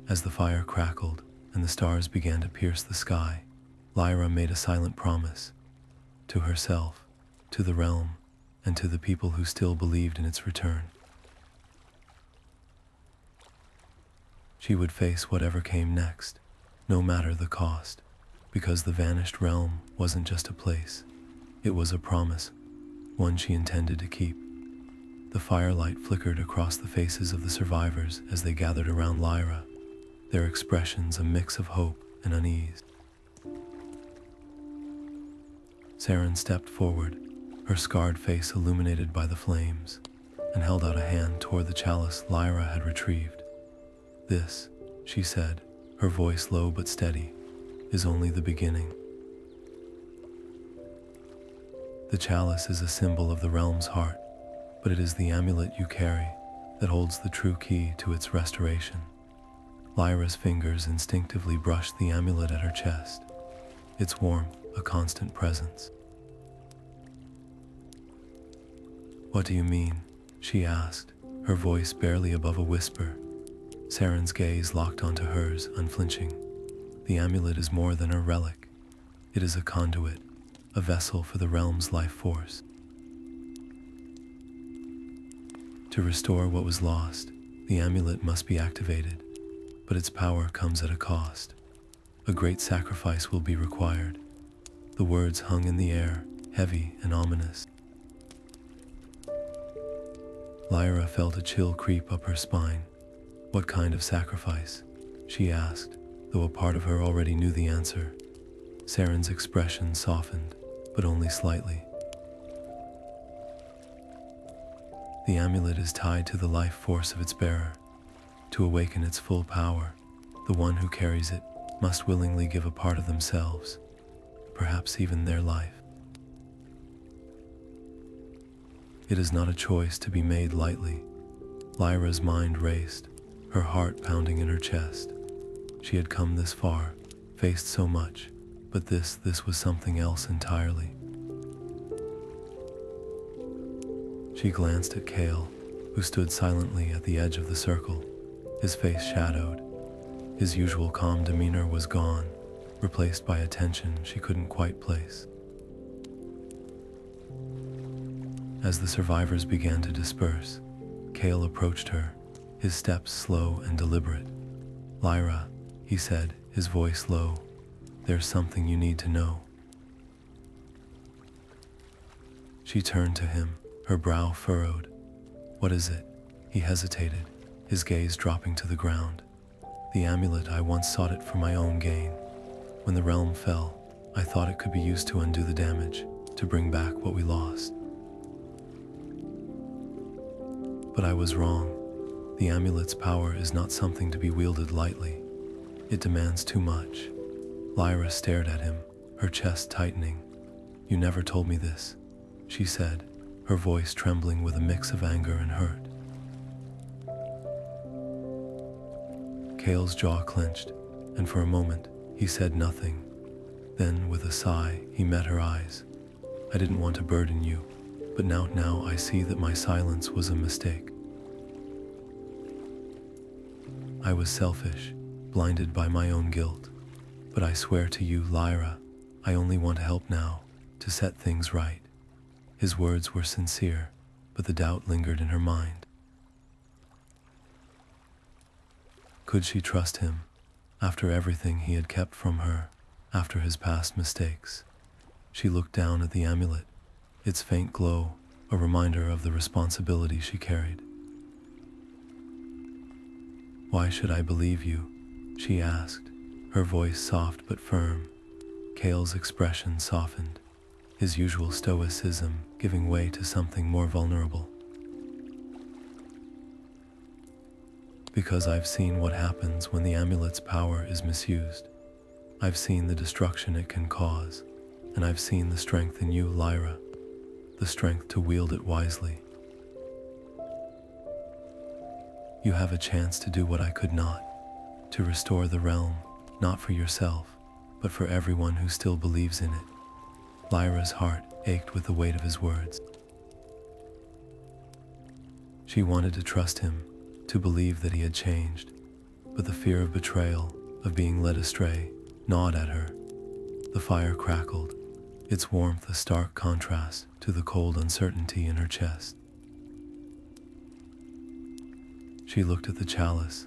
Speaker 1: As the fire crackled and the stars began to pierce the sky, Lyra made a silent promise to herself, to the realm, and to the people who still believed in its return. She would face whatever came next, no matter the cost, because the vanished realm wasn't just a place, it was a promise, one she intended to keep. The firelight flickered across the faces of the survivors as they gathered around Lyra, their expressions a mix of hope and unease. Seren stepped forward, her scarred face illuminated by the flames, and held out a hand toward the chalice Lyra had retrieved. "This," she said, her voice low but steady, "is only the beginning." The chalice is a symbol of the realm's heart, but it is the amulet you carry that holds the true key to its restoration. Lyra's fingers instinctively brushed the amulet at her chest, its warmth a constant presence. "What do you mean?" she asked, her voice barely above a whisper. Seren's gaze locked onto hers, unflinching. "The amulet is more than a relic. It is a conduit, a vessel for the realm's life force. To restore what was lost, the amulet must be activated, but its power comes at a cost. A great sacrifice will be required." The words hung in the air, heavy and ominous. Lyra felt a chill creep up her spine. "What kind of sacrifice?" she asked, though a part of her already knew the answer. Seren's expression softened, but only slightly. "The amulet is tied to the life force of its bearer. To awaken its full power, the one who carries it must willingly give a part of themselves, perhaps even their life. It is not a choice to be made lightly." Lyra's mind raced, her heart pounding in her chest. She had come this far, faced so much, but this was something else entirely. She glanced at Kael, who stood silently at the edge of the circle, his face shadowed. His usual calm demeanor was gone, replaced by a tension she couldn't quite place. As the survivors began to disperse, Kael approached her, his steps slow and deliberate. "Lyra," he said, his voice low, "there's something you need to know." She turned to him, her brow furrowed. "What is it?" He hesitated, his gaze dropping to the ground. "The amulet, I once sought it for my own gain. When the realm fell, I thought it could be used to undo the damage, to bring back what we lost. But I was wrong. The amulet's power is not something to be wielded lightly. It demands too much." Lyra stared at him, her chest tightening. "You never told me this," she said, her voice trembling with a mix of anger and hurt. Kael's jaw clenched, and for a moment, he said nothing. Then, with a sigh, he met her eyes. "I didn't want to burden you, but now I see that my silence was a mistake. I was selfish, blinded by my own guilt. But I swear to you, Lyra, I only want to help now, to set things right." His words were sincere, but the doubt lingered in her mind. Could she trust him, after everything he had kept from her, after his past mistakes? She looked down at the amulet, its faint glow, a reminder of the responsibility she carried. "Why should I believe you?" she asked, her voice soft but firm. Kael's expression softened, his usual stoicism giving way to something more vulnerable. Because I've seen what happens when the amulet's power is misused. I've seen the destruction it can cause, and I've seen the strength in you, Lyra, the strength to wield it wisely. You have a chance to do what I could not, to restore the realm, not for yourself, but for everyone who still believes in it. Lyra's heart ached with the weight of his words. She wanted to trust him, to believe that he had changed, but the fear of betrayal, of being led astray, gnawed at her. The fire crackled, its warmth a stark contrast to the cold uncertainty in her chest. She looked at the chalice,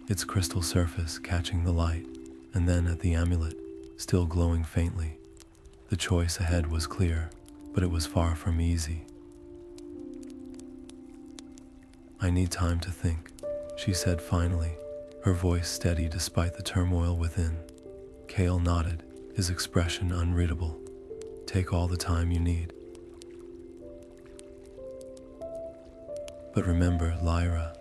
Speaker 1: its crystal surface catching the light, and then at the amulet, still glowing faintly. The choice ahead was clear, but it was far from easy. I need time to think, she said finally, her voice steady despite the turmoil within. Kael nodded, his expression unreadable. Take all the time you need. But remember, Lyra,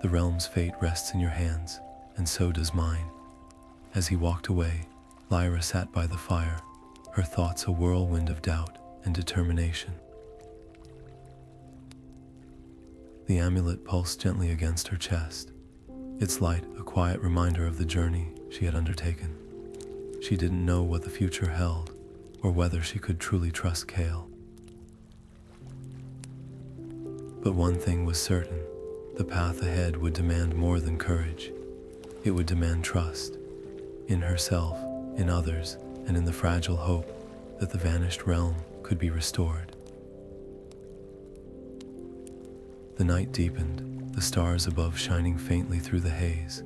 Speaker 1: the realm's fate rests in your hands, and so does mine. As he walked away, Lyra sat by the fire, her thoughts a whirlwind of doubt and determination. The amulet pulsed gently against her chest, its light a quiet reminder of the journey she had undertaken. She didn't know what the future held, or whether she could truly trust Kael. But one thing was certain, the path ahead would demand more than courage. It would demand trust, in herself, in others, and in the fragile hope that the vanished realm could be restored. The night deepened, the stars above shining faintly through the haze.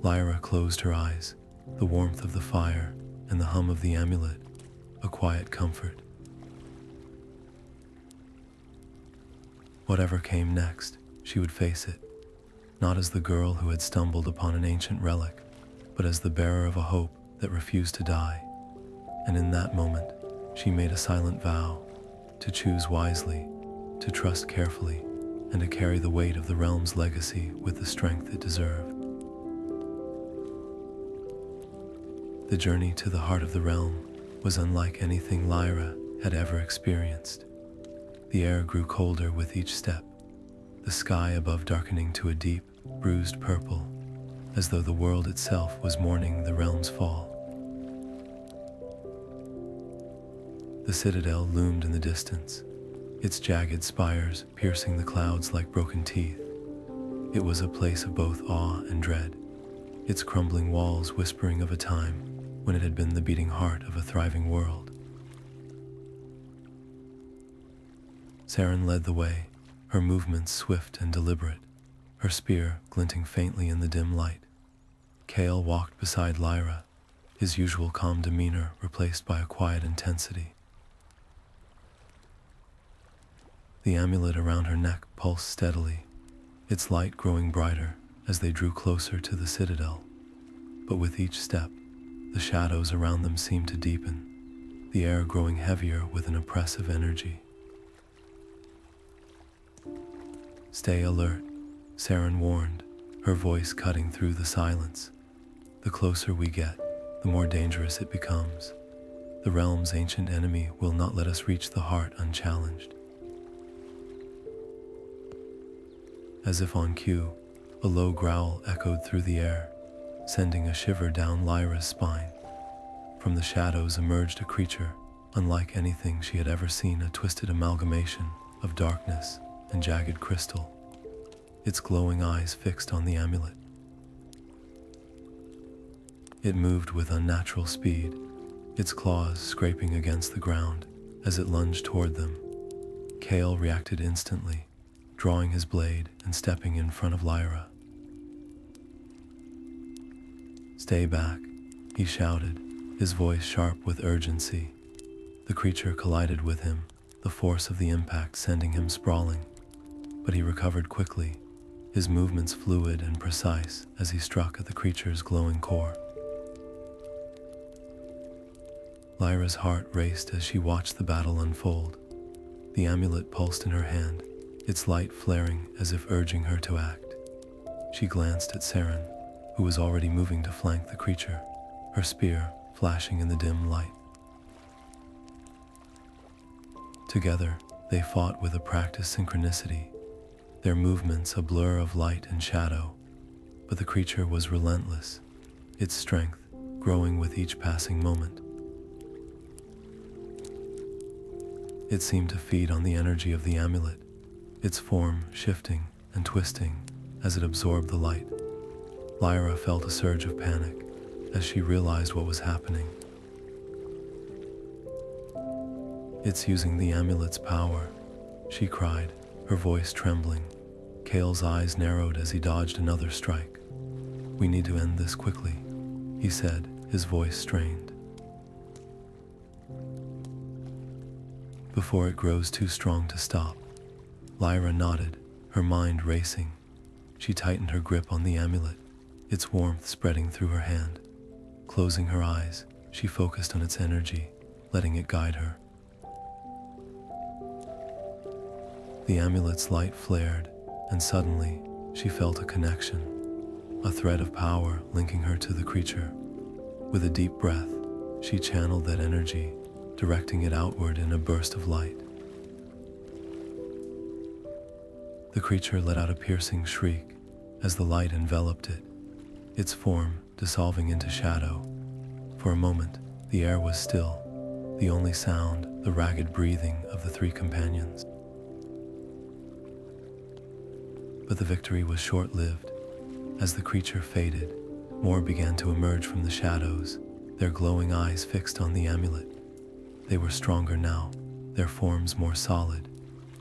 Speaker 1: Lyra closed her eyes, the warmth of the fire and the hum of the amulet, a quiet comfort. Whatever came next, she would face it, not as the girl who had stumbled upon an ancient relic, but as the bearer of a hope that refused to die. And in that moment, she made a silent vow to choose wisely, to trust carefully, and to carry the weight of the realm's legacy with the strength it deserved. The journey to the heart of the realm was unlike anything Lyra had ever experienced. The air grew colder with each step, the sky above darkening to a deep, bruised purple, as though the world itself was mourning the realm's fall. The citadel loomed in the distance, its jagged spires piercing the clouds like broken teeth. It was a place of both awe and dread, its crumbling walls whispering of a time when it had been the beating heart of a thriving world. Seren led the way, her movements swift and deliberate, her spear glinting faintly in the dim light. Kael walked beside Lyra, his usual calm demeanor replaced by a quiet intensity. The amulet around her neck pulsed steadily, its light growing brighter as they drew closer to the citadel. But with each step, the shadows around them seemed to deepen, the air growing heavier with an oppressive energy. Stay alert, Seren warned, her voice cutting through the silence. The closer we get, the more dangerous it becomes. The realm's ancient enemy will not let us reach the heart unchallenged. As if on cue, a low growl echoed through the air, sending a shiver down Lyra's spine. From the shadows emerged a creature, unlike anything she had ever seen, a twisted amalgamation of darkness and jagged crystal, its glowing eyes fixed on the amulet. It moved with unnatural speed, its claws scraping against the ground as it lunged toward them. Kael reacted instantly, drawing his blade and stepping in front of Lyra. "Stay back," he shouted, his voice sharp with urgency. The creature collided with him, the force of the impact sending him sprawling. But he recovered quickly, his movements fluid and precise as he struck at the creature's glowing core. Lyra's heart raced as she watched the battle unfold. The amulet pulsed in her hand, its light flaring as if urging her to act. She glanced at Seren, who was already moving to flank the creature, her spear flashing in the dim light. Together, they fought with a practiced synchronicity, their movements a blur of light and shadow, but the creature was relentless, its strength growing with each passing moment. It seemed to feed on the energy of the amulet, its form shifting and twisting as it absorbed the light. Lyra felt a surge of panic as she realized what was happening. "It's using the amulet's power," she cried, her voice trembling. Kael's eyes narrowed as he dodged another strike. "We need to end this quickly," he said, his voice strained. "Before it grows too strong to stop." Lyra nodded, her mind racing. She tightened her grip on the amulet, its warmth spreading through her hand. Closing her eyes, she focused on its energy, letting it guide her. The amulet's light flared, and suddenly she felt a connection, a thread of power linking her to the creature. With a deep breath, she channeled that energy, directing it outward in a burst of light. The creature let out a piercing shriek as the light enveloped it, its form dissolving into shadow. For a moment, the air was still, the only sound the ragged breathing of the three companions. But the victory was short-lived. As the creature faded, more began to emerge from the shadows, their glowing eyes fixed on the amulet. They were stronger now, their forms more solid,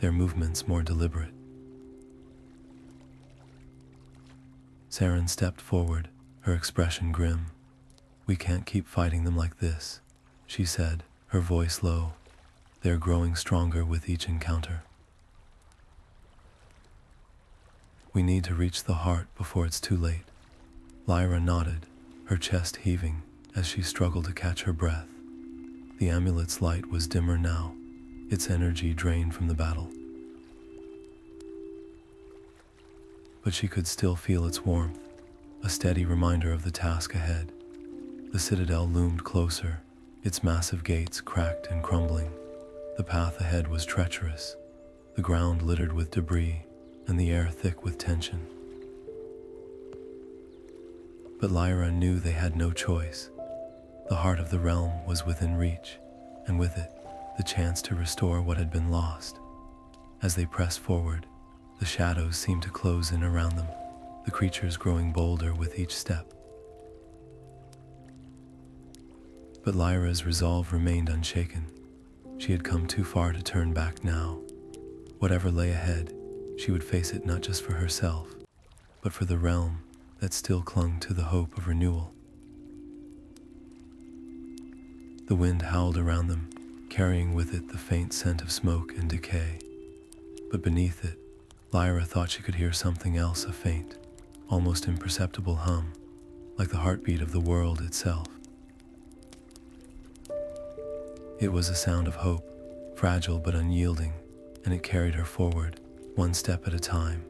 Speaker 1: their movements more deliberate. Seren stepped forward, her expression grim. "We can't keep fighting them like this," she said, her voice low. "They're growing stronger with each encounter. We need to reach the heart before it's too late." Lyra nodded, her chest heaving as she struggled to catch her breath. The amulet's light was dimmer now, its energy drained from the battle. But she could still feel its warmth, a steady reminder of the task ahead. The citadel loomed closer, its massive gates cracked and crumbling. The path ahead was treacherous, the ground littered with debris, and the air thick with tension. But Lyra knew they had no choice. The heart of the realm was within reach, and with it, the chance to restore what had been lost. As they pressed forward, the shadows seemed to close in around them, the creatures growing bolder with each step. But Lyra's resolve remained unshaken. She had come too far to turn back now. Whatever lay ahead, she would face it not just for herself, but for the realm that still clung to the hope of renewal. The wind howled around them, carrying with it the faint scent of smoke and decay. But beneath it, Lyra thought she could hear something else, a faint, almost imperceptible hum, like the heartbeat of the world itself. It was a sound of hope, fragile but unyielding, and it carried her forward, one step at a time.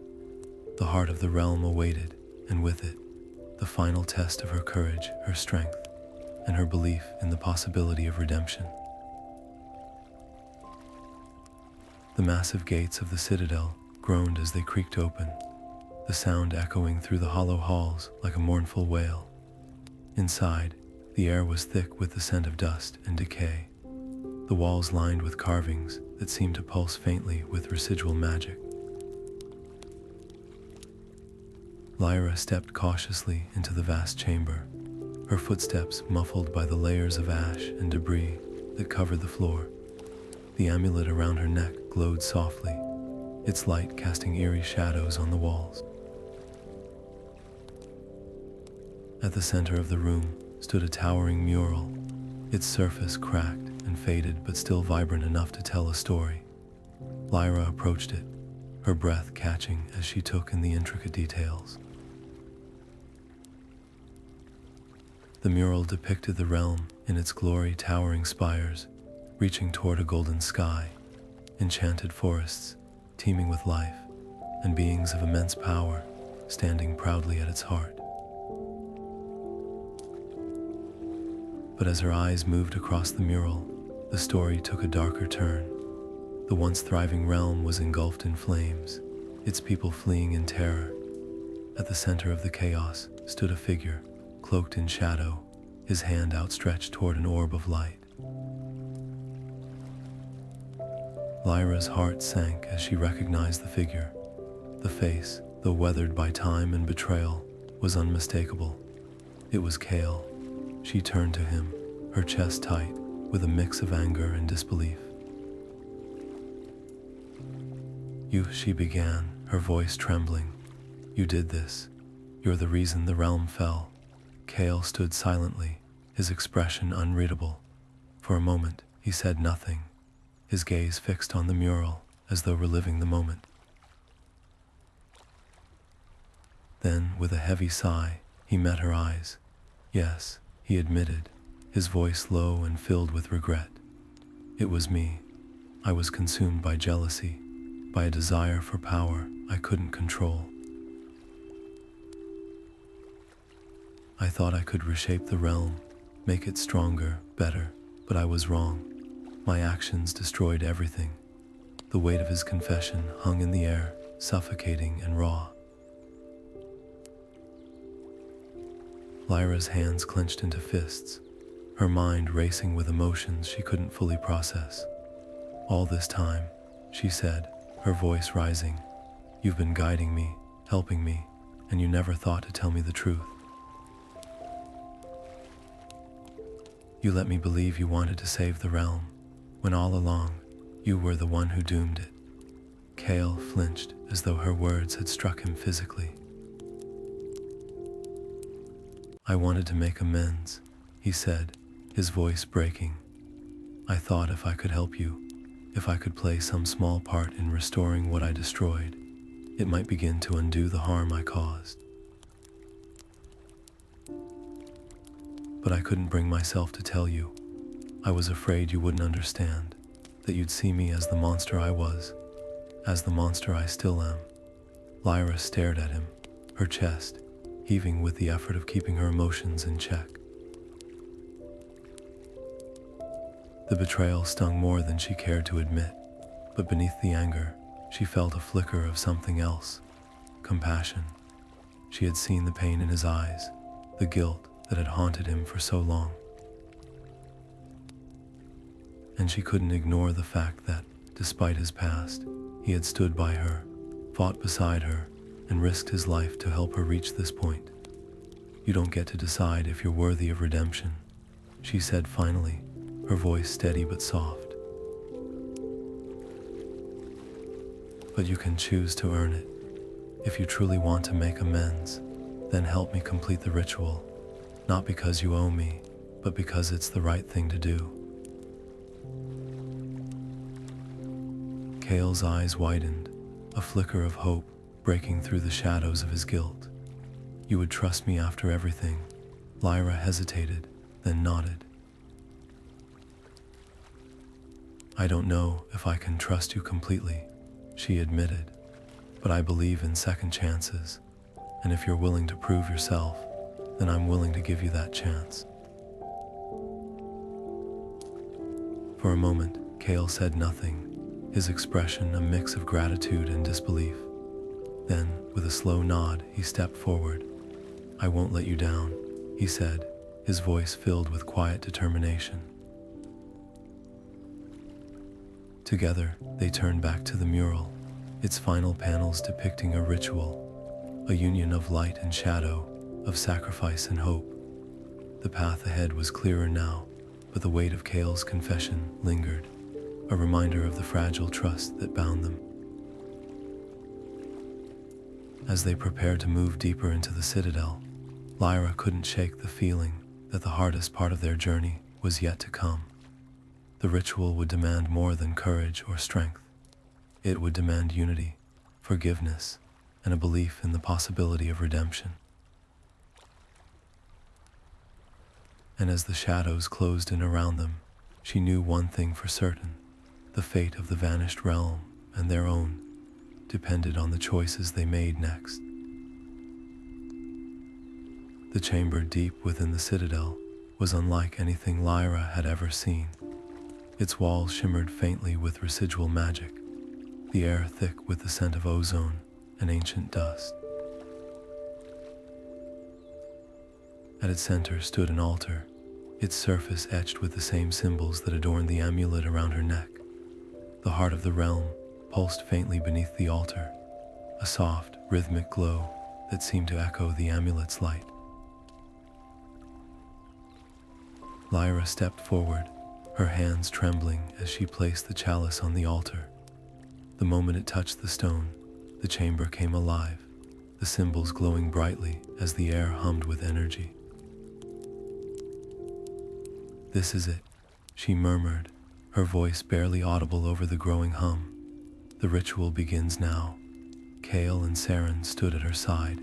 Speaker 1: The heart of the realm awaited, and with it, the final test of her courage, her strength, and her belief in the possibility of redemption. The massive gates of the citadel groaned as they creaked open, the sound echoing through the hollow halls like a mournful wail. Inside, the air was thick with the scent of dust and decay, the walls lined with carvings that seemed to pulse faintly with residual magic. Lyra stepped cautiously into the vast chamber, her footsteps muffled by the layers of ash and debris that covered the floor. The amulet around her neck glowed softly, its light casting eerie shadows on the walls. At the center of the room stood a towering mural, its surface cracked and faded but still vibrant enough to tell a story. Lyra approached it, her breath catching as she took in the intricate details. The mural depicted the realm in its glory, towering spires, reaching toward a golden sky, enchanted forests, teeming with life, and beings of immense power, standing proudly at its heart. But as her eyes moved across the mural, the story took a darker turn. The once thriving realm was engulfed in flames, its people fleeing in terror. At the center of the chaos stood a figure, cloaked in shadow, his hand outstretched toward an orb of light. Lyra's heart sank as she recognized the figure. The face, though weathered by time and betrayal, was unmistakable. It was Kael. She turned to him, her chest tight, with a mix of anger and disbelief. "You," she began, her voice trembling. "You did this. You're the reason the realm fell." Kael stood silently, his expression unreadable. For a moment, he said nothing, his gaze fixed on the mural, as though reliving the moment. Then, with a heavy sigh, he met her eyes. "Yes," he admitted, his voice low and filled with regret. "It was me. I was consumed by jealousy, by a desire for power I couldn't control. I thought I could reshape the realm, make it stronger, better, but I was wrong. My actions destroyed everything." The weight of his confession hung in the air, suffocating and raw. Lyra's hands clenched into fists, her mind racing with emotions she couldn't fully process. "All this time," she said, her voice rising, "you've been guiding me, helping me, and you never thought to tell me the truth. You let me believe you wanted to save the realm, when all along, you were the one who doomed it." Kael flinched as though her words had struck him physically. "I wanted to make amends," he said, his voice breaking. "I thought if I could help you, if I could play some small part in restoring what I destroyed, it might begin to undo the harm I caused. But I couldn't bring myself to tell you. I was afraid you wouldn't understand, that you'd see me as the monster I was, as the monster I still am." Lyra stared at him, her chest heaving with the effort of keeping her emotions in check. The betrayal stung more than she cared to admit, but beneath the anger, she felt a flicker of something else, compassion. She had seen the pain in his eyes, the guilt that had haunted him for so long. And she couldn't ignore the fact that, despite his past, he had stood by her, fought beside her, and risked his life to help her reach this point. "You don't get to decide if you're worthy of redemption," she said finally, her voice steady but soft. "But you can choose to earn it. If you truly want to make amends, then help me complete the ritual, not because you owe me, but because it's the right thing to do." Kael's eyes widened, a flicker of hope breaking through the shadows of his guilt. "You would trust me after everything?" Lyra hesitated, then nodded. "I don't know if I can trust you completely," she admitted, "but I believe in second chances, and if you're willing to prove yourself, then I'm willing to give you that chance." For a moment, Kael said nothing, his expression a mix of gratitude and disbelief. Then, with a slow nod, he stepped forward. "I won't let you down," he said, his voice filled with quiet determination. Together, they turned back to the mural, its final panels depicting a ritual, a union of light and shadow, of sacrifice and hope. The path ahead was clearer now, but the weight of Kael's confession lingered, a reminder of the fragile trust that bound them. As they prepared to move deeper into the citadel, Lyra couldn't shake the feeling that the hardest part of their journey was yet to come. The ritual would demand more than courage or strength. It would demand unity, forgiveness, and a belief in the possibility of redemption. And as the shadows closed in around them, she knew one thing for certain: the fate of the vanished realm and their own depended on the choices they made next. The chamber deep within the citadel was unlike anything Lyra had ever seen. Its walls shimmered faintly with residual magic, the air thick with the scent of ozone and ancient dust. At its center stood an altar, its surface etched with the same symbols that adorned the amulet around her neck. The heart of the realm pulsed faintly beneath the altar, a soft, rhythmic glow that seemed to echo the amulet's light. Lyra stepped forward, her hands trembling as she placed the chalice on the altar. The moment it touched the stone, the chamber came alive, the symbols glowing brightly as the air hummed with energy. "This is it," she murmured, her voice barely audible over the growing hum. "The ritual begins now." Kael and Seren stood at her side,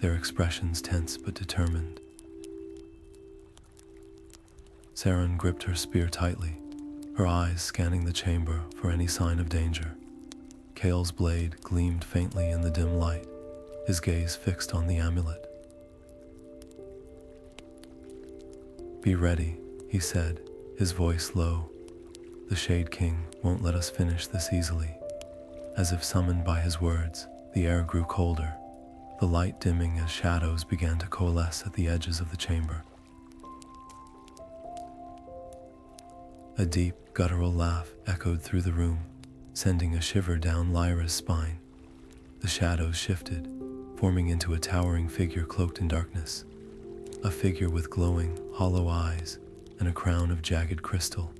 Speaker 1: their expressions tense but determined. Seren gripped her spear tightly, her eyes scanning the chamber for any sign of danger. Kael's blade gleamed faintly in the dim light, his gaze fixed on the amulet. "Be ready," he said, his voice low. "The Shade King won't let us finish this easily." As if summoned by his words, the air grew colder, the light dimming as shadows began to coalesce at the edges of the chamber. A deep, guttural laugh echoed through the room, sending a shiver down Lyra's spine. The shadows shifted, forming into a towering figure cloaked in darkness, a figure with glowing, hollow eyes and a crown of jagged crystal.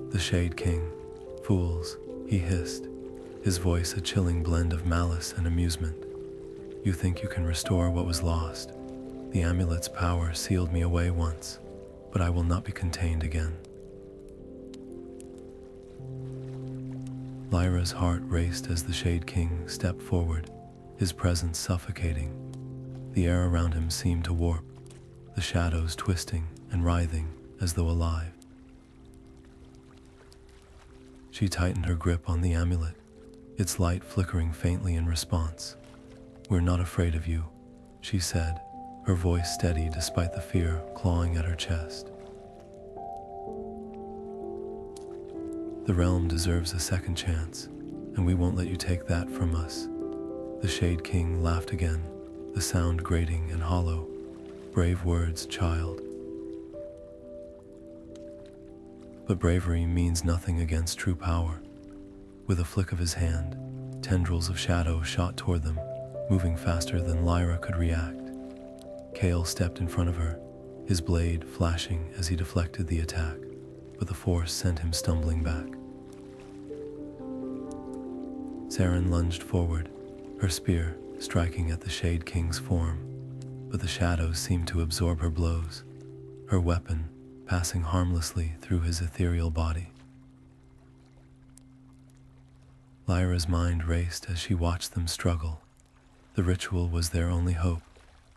Speaker 1: "The Shade King, fools," he hissed, his voice a chilling blend of malice and amusement. "You think you can restore what was lost? The amulet's power sealed me away once, but I will not be contained again." Lyra's heart raced as the Shade King stepped forward, his presence suffocating. The air around him seemed to warp, the shadows twisting and writhing as though alive. She tightened her grip on the amulet, its light flickering faintly in response. "We're not afraid of you," she said, her voice steady despite the fear clawing at her chest. "The realm deserves a second chance, and we won't let you take that from us." The Shade King laughed again, the sound grating and hollow. "Brave words, child. But bravery means nothing against true power." With a flick of his hand, tendrils of shadow shot toward them, moving faster than Lyra could react. Kael stepped in front of her, his blade flashing as he deflected the attack, but the force sent him stumbling back. Seren lunged forward, her spear striking at the Shade King's form, but the shadows seemed to absorb her blows, her weapon passing harmlessly through his ethereal body. Lyra's mind raced as she watched them struggle. The ritual was their only hope,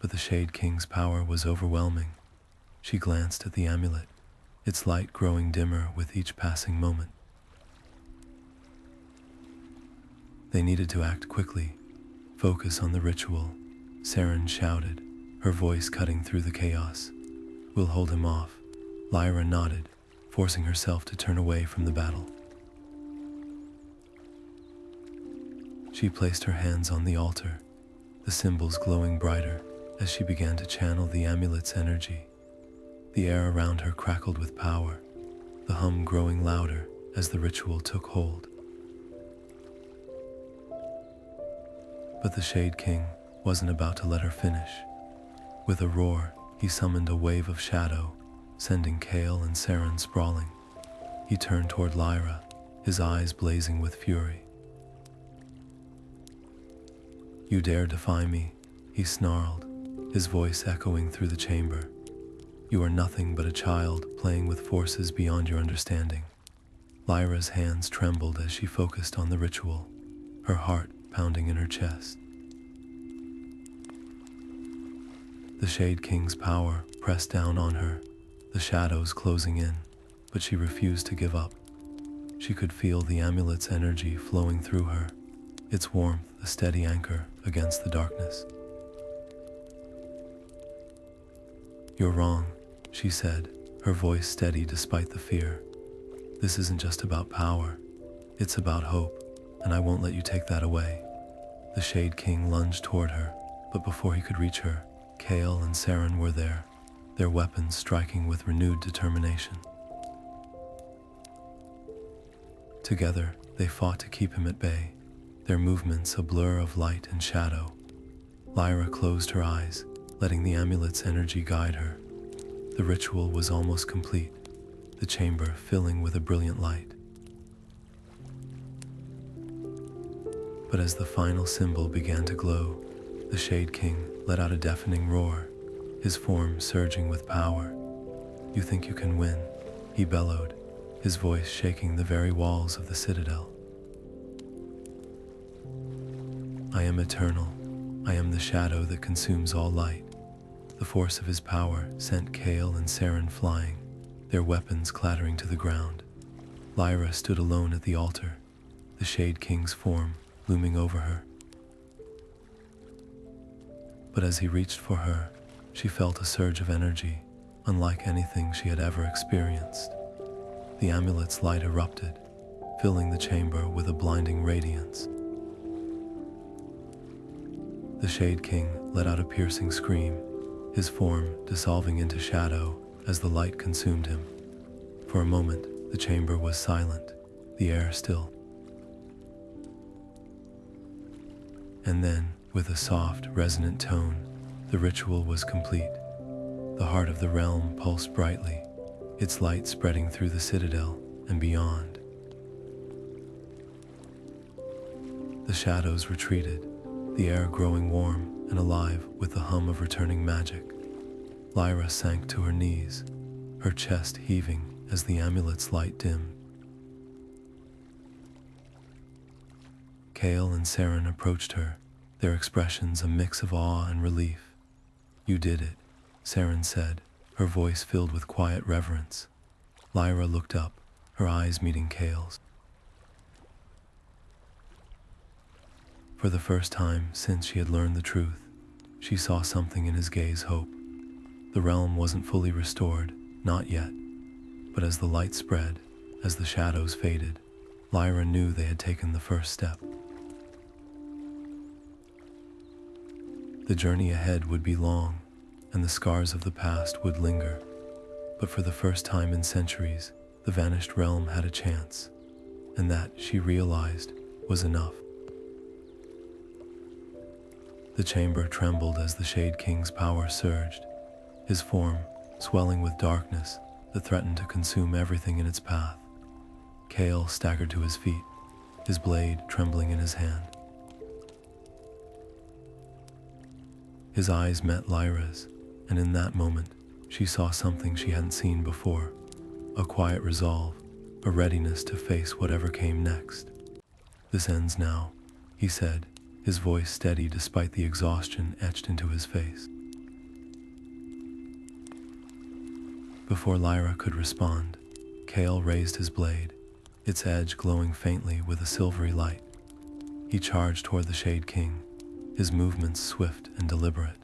Speaker 1: but the Shade King's power was overwhelming. She glanced at the amulet, its light growing dimmer with each passing moment. They needed to act quickly, focus on the ritual, Seren shouted, her voice cutting through the chaos. "We'll hold him off." Lyra nodded, forcing herself to turn away from the battle. She placed her hands on the altar, the symbols glowing brighter as she began to channel the amulet's energy. The air around her crackled with power, the hum growing louder as the ritual took hold. But the Shade King wasn't about to let her finish. With a roar, he summoned a wave of shadow, sending Kael and Seren sprawling. He turned toward Lyra, his eyes blazing with fury. "You dare defy me," he snarled, his voice echoing through the chamber. "You are nothing but a child playing with forces beyond your understanding." Lyra's hands trembled as she focused on the ritual, her heart pounding in her chest. The Shade King's power pressed down on her, the shadows closing in, but she refused to give up. She could feel the amulet's energy flowing through her, its warmth a steady anchor against the darkness. "You're wrong," she said, her voice steady despite the fear. "This isn't just about power. It's about hope, and I won't let you take that away." The Shade King lunged toward her, but before he could reach her, Kael and Seren were there, their weapons striking with renewed determination. Together, they fought to keep him at bay, their movements a blur of light and shadow. Lyra closed her eyes, letting the amulet's energy guide her. The ritual was almost complete, the chamber filling with a brilliant light. But as the final symbol began to glow, the Shade King let out a deafening roar, his form surging with power. "You think you can win?" he bellowed, his voice shaking the very walls of the citadel. "I am eternal. I am the shadow that consumes all light." The force of his power sent Kael and Seren flying, their weapons clattering to the ground. Lyra stood alone at the altar, the Shade King's form looming over her. But as he reached for her, she felt a surge of energy, unlike anything she had ever experienced. The amulet's light erupted, filling the chamber with a blinding radiance. The Shade King let out a piercing scream, his form dissolving into shadow as the light consumed him. For a moment, the chamber was silent, the air still. And then, with a soft, resonant tone, the ritual was complete. The heart of the realm pulsed brightly, its light spreading through the citadel and beyond. The shadows retreated, the air growing warm and alive with the hum of returning magic. Lyra sank to her knees, her chest heaving as the amulet's light dimmed. Kael and Seren approached her, their expressions a mix of awe and relief. "You did it," Seren said, her voice filled with quiet reverence. Lyra looked up, her eyes meeting Kael's. For the first time since she had learned the truth, she saw something in his gaze hope. The realm wasn't fully restored, not yet, but as the light spread, as the shadows faded, Lyra knew they had taken the first step. The journey ahead would be long, and the scars of the past would linger, but for the first time in centuries, the vanished realm had a chance, and that, she realized, was enough. The chamber trembled as the Shade King's power surged, his form swelling with darkness that threatened to consume everything in its path. Kael staggered to his feet, his blade trembling in his hand. His eyes met Lyra's, and in that moment, she saw something she hadn't seen before, a quiet resolve, a readiness to face whatever came next. "This ends now," he said, his voice steady despite the exhaustion etched into his face. Before Lyra could respond, Kael raised his blade, its edge glowing faintly with a silvery light. He charged toward the Shade King, his movements swift and deliberate.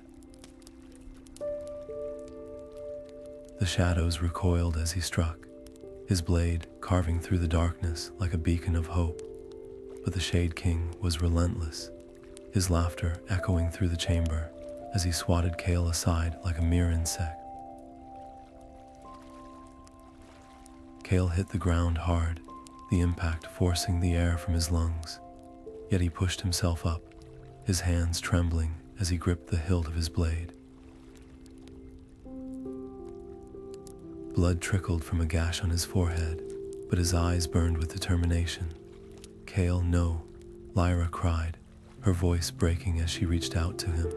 Speaker 1: The shadows recoiled as he struck, his blade carving through the darkness like a beacon of hope. But the Shade King was relentless, his laughter echoing through the chamber as he swatted Kael aside like a mere insect. Kael hit the ground hard, the impact forcing the air from his lungs. Yet he pushed himself up, his hands trembling as he gripped the hilt of his blade. Blood trickled from a gash on his forehead, but his eyes burned with determination. "Kael, no," Lyra cried, her voice breaking as she reached out to him.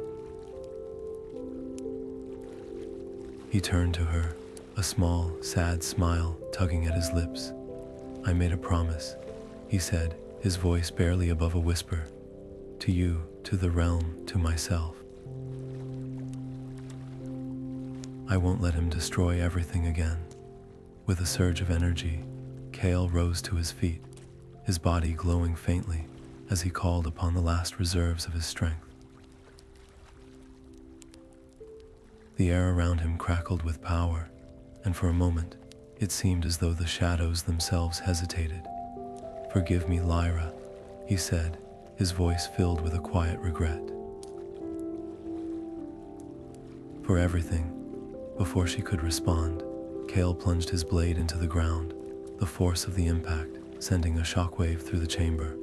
Speaker 1: He turned to her, a small, sad smile tugging at his lips. "I made a promise," he said, his voice barely above a whisper. "To you, to the realm, to myself. I won't let him destroy everything again." With a surge of energy, Kael rose to his feet, his body glowing faintly as he called upon the last reserves of his strength. The air around him crackled with power, and for a moment, it seemed as though the shadows themselves hesitated. "Forgive me, Lyra," he said, his voice filled with a quiet regret. "For everything." Before she could respond, Kael plunged his blade into the ground, the force of the impact sending a shockwave through the chamber.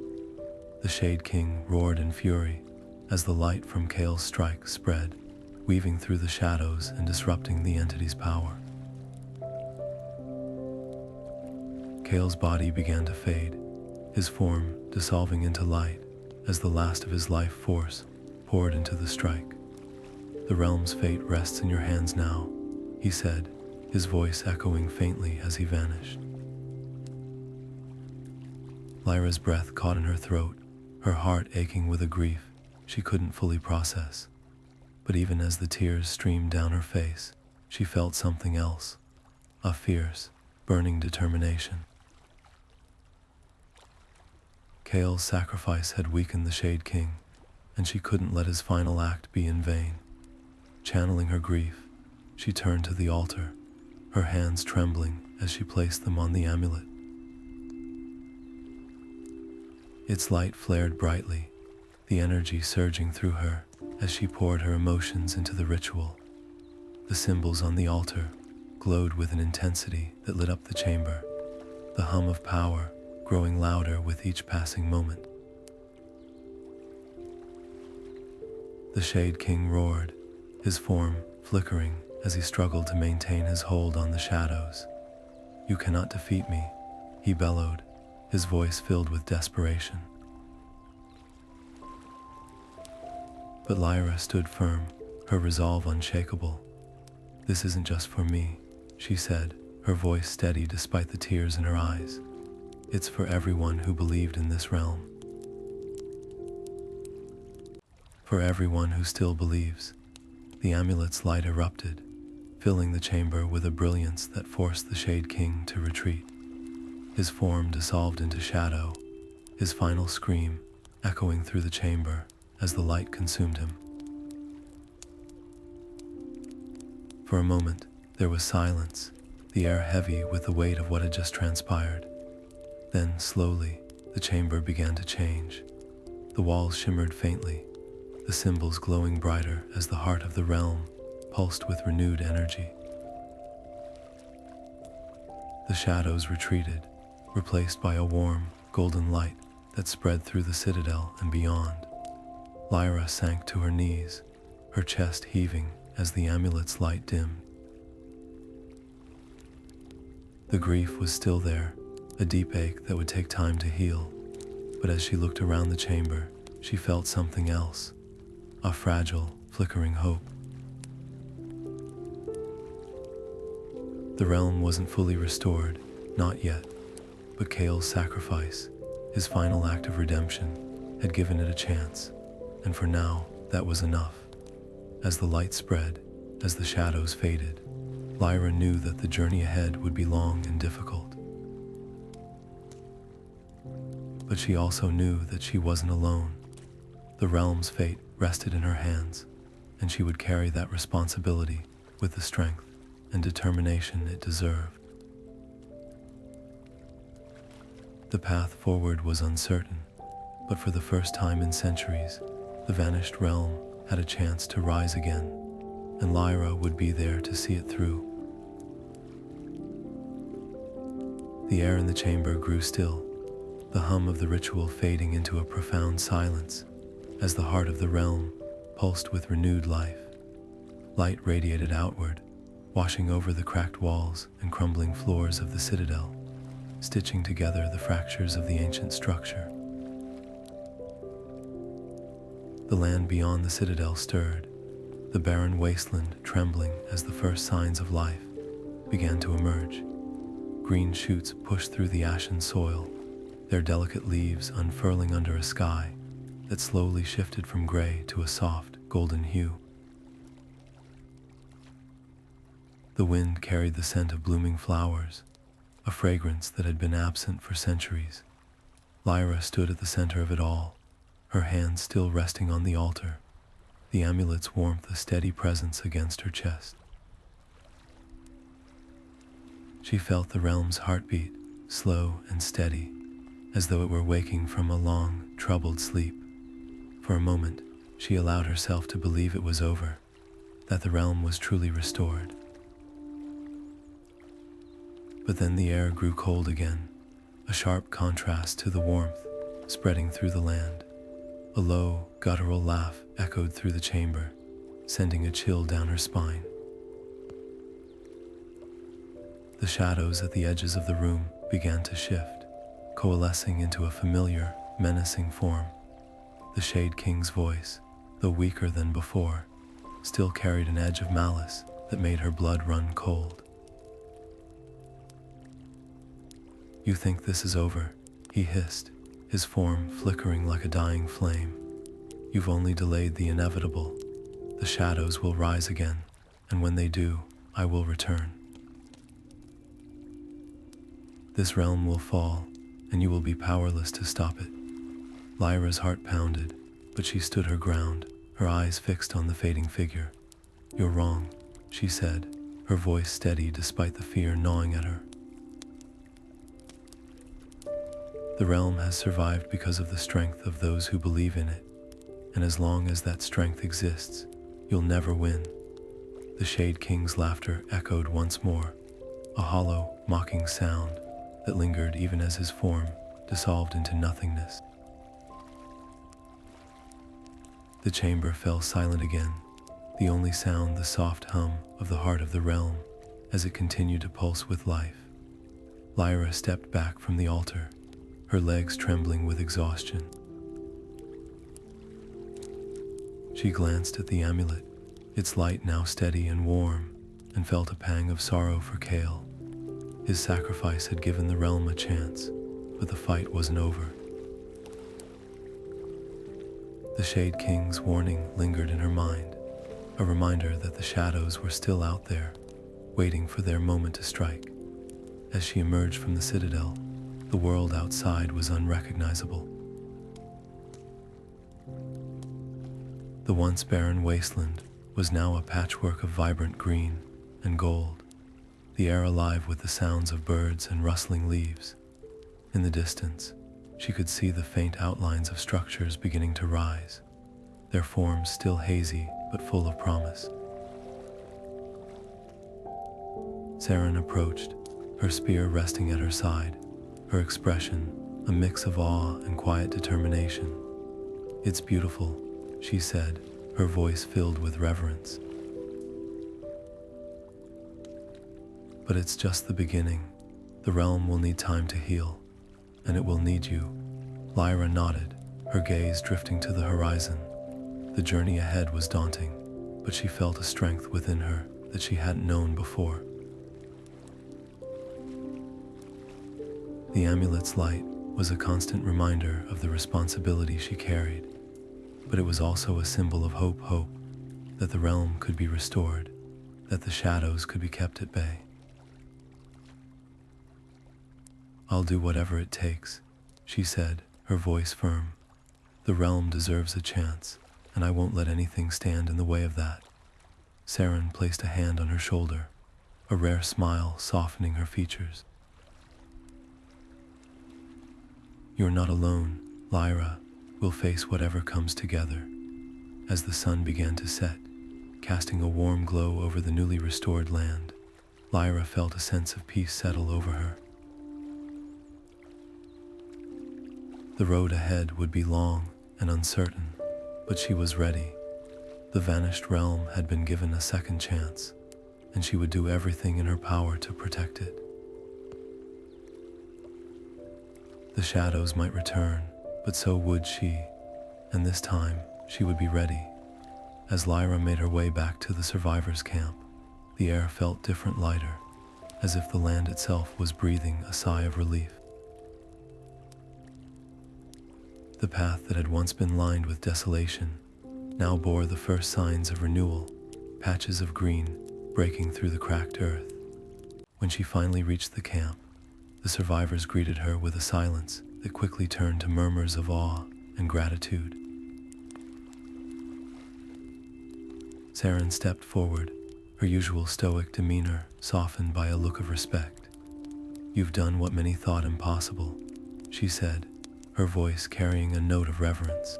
Speaker 1: The Shade King roared in fury as the light from Kael's strike spread, weaving through the shadows and disrupting the entity's power. Kael's body began to fade, his form dissolving into light as the last of his life force poured into the strike. "The realm's fate rests in your hands now," he said, his voice echoing faintly as he vanished. Lyra's breath caught in her throat, her heart aching with a grief she couldn't fully process. But even as the tears streamed down her face, she felt something else, a fierce, burning determination. Kael's sacrifice had weakened the Shade King, and she couldn't let his final act be in vain. Channeling her grief, she turned to the altar, her hands trembling as she placed them on the amulet. Its light flared brightly, the energy surging through her as she poured her emotions into the ritual. The symbols on the altar glowed with an intensity that lit up the chamber, the hum of power growing louder with each passing moment. The Shade King roared, his form flickering as he struggled to maintain his hold on the shadows. "You cannot defeat me," he bellowed, his voice filled with desperation. But Lyra stood firm, her resolve unshakable. "This isn't just for me," she said, her voice steady despite the tears in her eyes. "It's for everyone who believed in this realm. For everyone who still believes." The amulet's light erupted, filling the chamber with a brilliance that forced the Shade King to retreat. His form dissolved into shadow, his final scream echoing through the chamber as the light consumed him. For a moment, there was silence, the air heavy with the weight of what had just transpired. Then, slowly, the chamber began to change. The walls shimmered faintly, the symbols glowing brighter as the heart of the realm pulsed with renewed energy. The shadows retreated, replaced by a warm, golden light that spread through the citadel and beyond. Lyra sank to her knees, her chest heaving as the amulet's light dimmed. The grief was still there, a deep ache that would take time to heal, but as she looked around the chamber, she felt something else, a fragile, flickering hope. The realm wasn't fully restored, not yet, but Kael's sacrifice, his final act of redemption, had given it a chance, and for now, that was enough. As the light spread, as the shadows faded, Lyra knew that the journey ahead would be long and difficult. But she also knew that she wasn't alone. The realm's fate rested in her hands, and she would carry that responsibility with the strength and determination it deserved. The path forward was uncertain, but for the first time in centuries, the vanished realm had a chance to rise again, and Lyra would be there to see it through. The air in the chamber grew still, the hum of the ritual fading into a profound silence as the heart of the realm pulsed with renewed life. Light radiated outward, washing over the cracked walls and crumbling floors of the citadel, stitching together the fractures of the ancient structure. The land beyond the citadel stirred, the barren wasteland trembling as the first signs of life began to emerge. Green shoots pushed through the ashen soil, their delicate leaves unfurling under a sky that slowly shifted from gray to a soft, golden hue. The wind carried the scent of blooming flowers, a fragrance that had been absent for centuries. Lyra stood at the center of it all, her hands still resting on the altar, the amulet's warmth a steady presence against her chest. She felt the realm's heartbeat, slow and steady, as though it were waking from a long, troubled sleep. For a moment, she allowed herself to believe it was over, that the realm was truly restored. But then the air grew cold again, a sharp contrast to the warmth spreading through the land. A low, guttural laugh echoed through the chamber, sending a chill down her spine. The shadows at the edges of the room began to shift, coalescing into a familiar, menacing form. The Shade King's voice, though weaker than before, still carried an edge of malice that made her blood run cold. "You think this is over?" he hissed, his form flickering like a dying flame. "You've only delayed the inevitable. The shadows will rise again, and when they do, I will return. This realm will fall, and you will be powerless to stop it." Lyra's heart pounded, but she stood her ground, her eyes fixed on the fading figure. "You're wrong," she said, her voice steady despite the fear gnawing at her. "The realm has survived because of the strength of those who believe in it, and as long as that strength exists, you'll never win." The Shade King's laughter echoed once more, a hollow, mocking sound that lingered even as his form dissolved into nothingness. The chamber fell silent again, the only sound the soft hum of the heart of the realm as it continued to pulse with life. Lyra stepped back from the altar, her legs trembling with exhaustion. She glanced at the amulet, its light now steady and warm, and felt a pang of sorrow for Kael. His sacrifice had given the realm a chance, but the fight wasn't over. The Shade King's warning lingered in her mind, a reminder that the shadows were still out there, waiting for their moment to strike. As she emerged from the citadel, the world outside was unrecognizable. The once barren wasteland was now a patchwork of vibrant green and gold, the air alive with the sounds of birds and rustling leaves. In the distance, she could see the faint outlines of structures beginning to rise, their forms still hazy but full of promise. Seren approached, her spear resting at her side, her expression a mix of awe and quiet determination. "It's beautiful," she said, her voice filled with reverence. "But it's just the beginning. The realm will need time to heal, and it will need you." Lyra nodded, her gaze drifting to the horizon. The journey ahead was daunting, but she felt a strength within her that she hadn't known before. The amulet's light was a constant reminder of the responsibility she carried, but it was also a symbol of hope that the realm could be restored, that the shadows could be kept at bay. "I'll do whatever it takes," she said, her voice firm. "The realm deserves a chance, and I won't let anything stand in the way of that." Seren placed a hand on her shoulder, a rare smile softening her features. "You're not alone, Lyra. We'll face whatever comes together." As the sun began to set, casting a warm glow over the newly restored land, Lyra felt a sense of peace settle over her. The road ahead would be long and uncertain, but she was ready. The vanished realm had been given a second chance, and she would do everything in her power to protect it. The shadows might return, but so would she, and this time she would be ready. As Lyra made her way back to the survivors' camp, the air felt different, lighter, as if the land itself was breathing a sigh of relief. The path that had once been lined with desolation now bore the first signs of renewal, patches of green breaking through the cracked earth. When she finally reached the camp, the survivors greeted her with a silence that quickly turned to murmurs of awe and gratitude. Seren stepped forward, her usual stoic demeanor softened by a look of respect. "You've done what many thought impossible," she said, her voice carrying a note of reverence.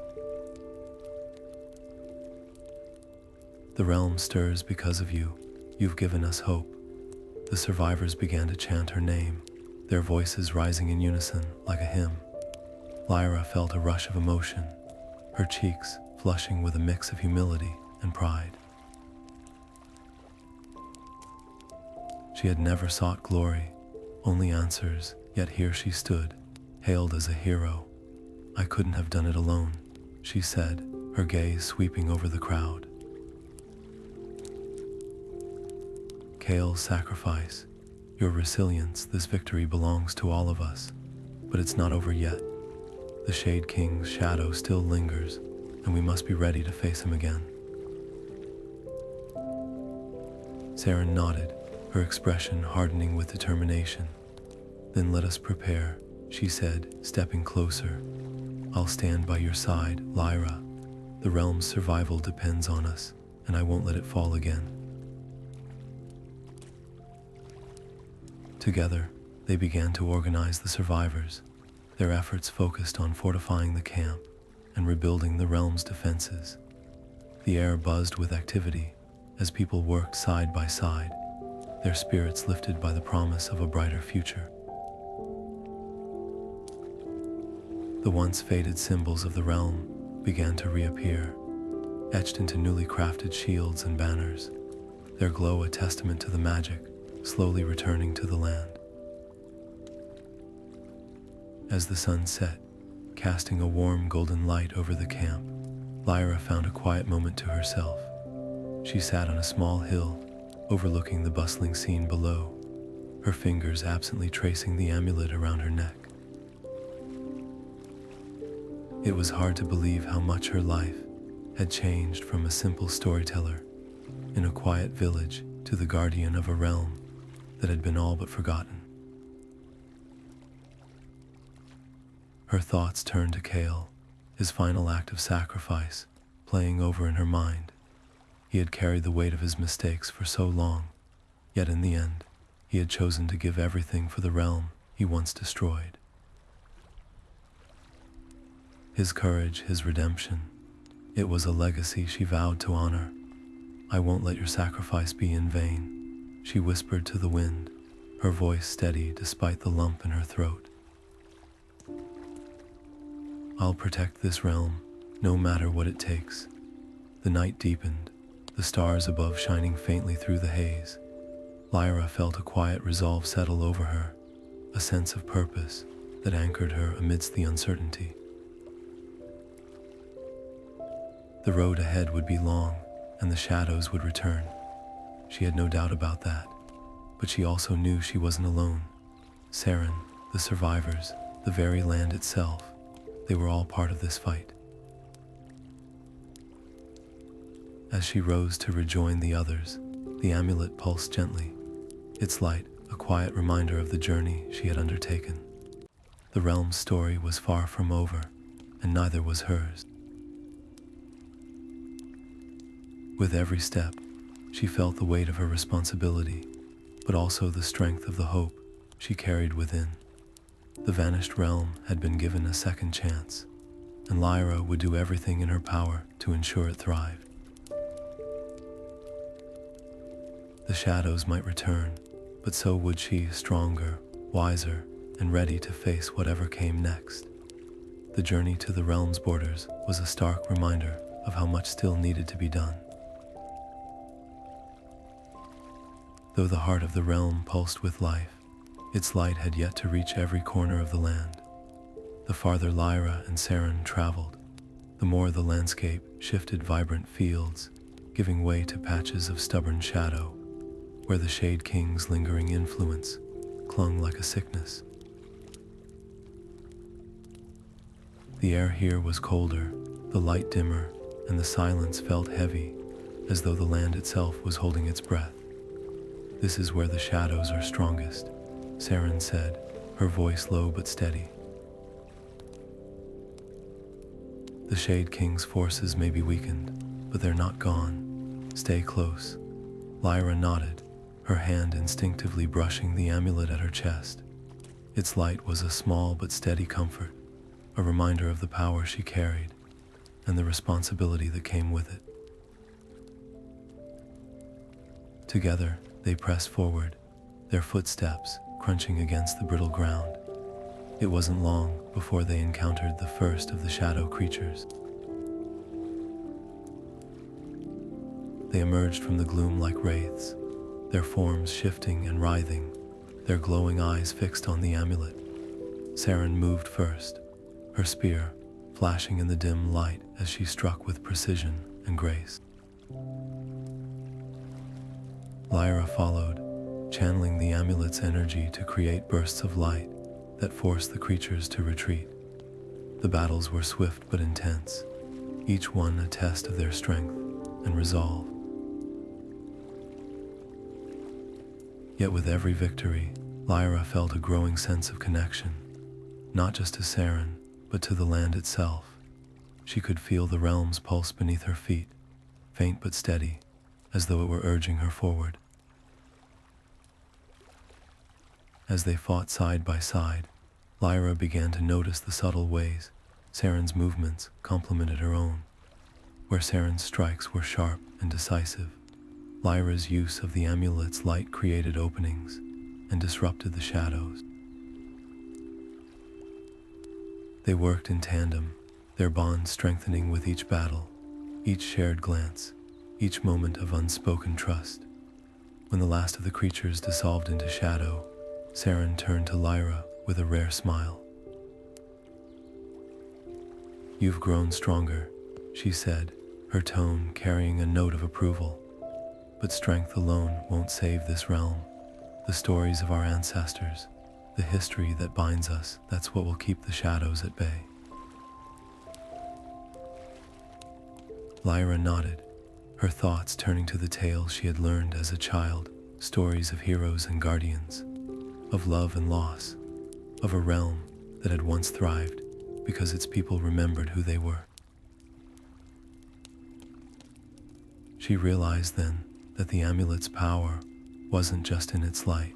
Speaker 1: "The realm stirs because of you. You've given us hope." The survivors began to chant her name, their voices rising in unison like a hymn. Lyra felt a rush of emotion, her cheeks flushing with a mix of humility and pride. She had never sought glory, only answers, yet here she stood, hailed as a hero. "I couldn't have done it alone," she said, her gaze sweeping over the crowd. "Kael's sacrifice, your resilience, this victory belongs to all of us, but it's not over yet. The Shade King's shadow still lingers, and we must be ready to face him again." Seren nodded, her expression hardening with determination. "Then let us prepare," she said, stepping closer. "I'll stand by your side, Lyra. The realm's survival depends on us, and I won't let it fall again." Together, they began to organize the survivors, their efforts focused on fortifying the camp and rebuilding the realm's defenses. The air buzzed with activity as people worked side by side, their spirits lifted by the promise of a brighter future. The once faded symbols of the realm began to reappear, etched into newly crafted shields and banners, their glow a testament to the magic slowly returning to the land. As the sun set, casting a warm golden light over the camp, Lyra found a quiet moment to herself. She sat on a small hill, overlooking the bustling scene below, her fingers absently tracing the amulet around her neck. It was hard to believe how much her life had changed from a simple storyteller in a quiet village to the guardian of a realm that had been all but forgotten. Her thoughts turned to Kael, his final act of sacrifice playing over in her mind. He had carried the weight of his mistakes for so long, yet in the end, he had chosen to give everything for the realm he once destroyed. His courage, his redemption, it was a legacy she vowed to honor. "I won't let your sacrifice be in vain," she whispered to the wind, her voice steady despite the lump in her throat. "I'll protect this realm, no matter what it takes." The night deepened, the stars above shining faintly through the haze. Lyra felt a quiet resolve settle over her, a sense of purpose that anchored her amidst the uncertainty. The road ahead would be long, and the shadows would return. She had no doubt about that, but she also knew she wasn't alone. Seren, the survivors, the very land itself, they were all part of this fight. As she rose to rejoin the others, the amulet pulsed gently, its light a quiet reminder of the journey she had undertaken. The realm's story was far from over, and neither was hers. With every step, she felt the weight of her responsibility, but also the strength of the hope she carried within. The vanished realm had been given a second chance, and Lyra would do everything in her power to ensure it thrived. The shadows might return, but so would she, stronger, wiser, and ready to face whatever came next. The journey to the realm's borders was a stark reminder of how much still needed to be done. Though the heart of the realm pulsed with life, its light had yet to reach every corner of the land. The farther Lyra and Seren traveled, the more the landscape shifted vibrant fields, giving way to patches of stubborn shadow, where the Shade King's lingering influence clung like a sickness. The air here was colder, the light dimmer, and the silence felt heavy, as though the land itself was holding its breath. "This is where the shadows are strongest," Seren said, her voice low but steady. "The Shade King's forces may be weakened, but they're not gone. Stay close. Lyra nodded, her hand instinctively brushing the amulet at her chest. Its light was a small but steady comfort, a reminder of the power she carried and the responsibility that came with it. Together, they pressed forward, their footsteps crunching against the brittle ground. It wasn't long before they encountered the first of the shadow creatures. They emerged from the gloom like wraiths, their forms shifting and writhing, their glowing eyes fixed on the amulet. Seren moved first, her spear flashing in the dim light as she struck with precision and grace. Lyra followed, channeling the amulet's energy to create bursts of light that forced the creatures to retreat. The battles were swift but intense, each one a test of their strength and resolve. Yet with every victory, Lyra felt a growing sense of connection, not just to Seren, but to the land itself. She could feel the realms pulse beneath her feet, faint but steady, as though it were urging her forward. As they fought side by side, Lyra began to notice the subtle ways Seren's movements complemented her own. Where Seren's strikes were sharp and decisive, Lyra's use of the amulet's light created openings and disrupted the shadows. They worked in tandem, their bond strengthening with each battle, each shared glance, each moment of unspoken trust. When the last of the creatures dissolved into shadow, Seren turned to Lyra with a rare smile. "You've grown stronger," she said, her tone carrying a note of approval. "But strength alone won't save this realm. The stories of our ancestors, the history that binds us, that's what will keep the shadows at bay." Lyra nodded, her thoughts turning to the tales she had learned as a child, stories of heroes and guardians, of love and loss, of a realm that had once thrived because its people remembered who they were. She realized then that the amulet's power wasn't just in its light,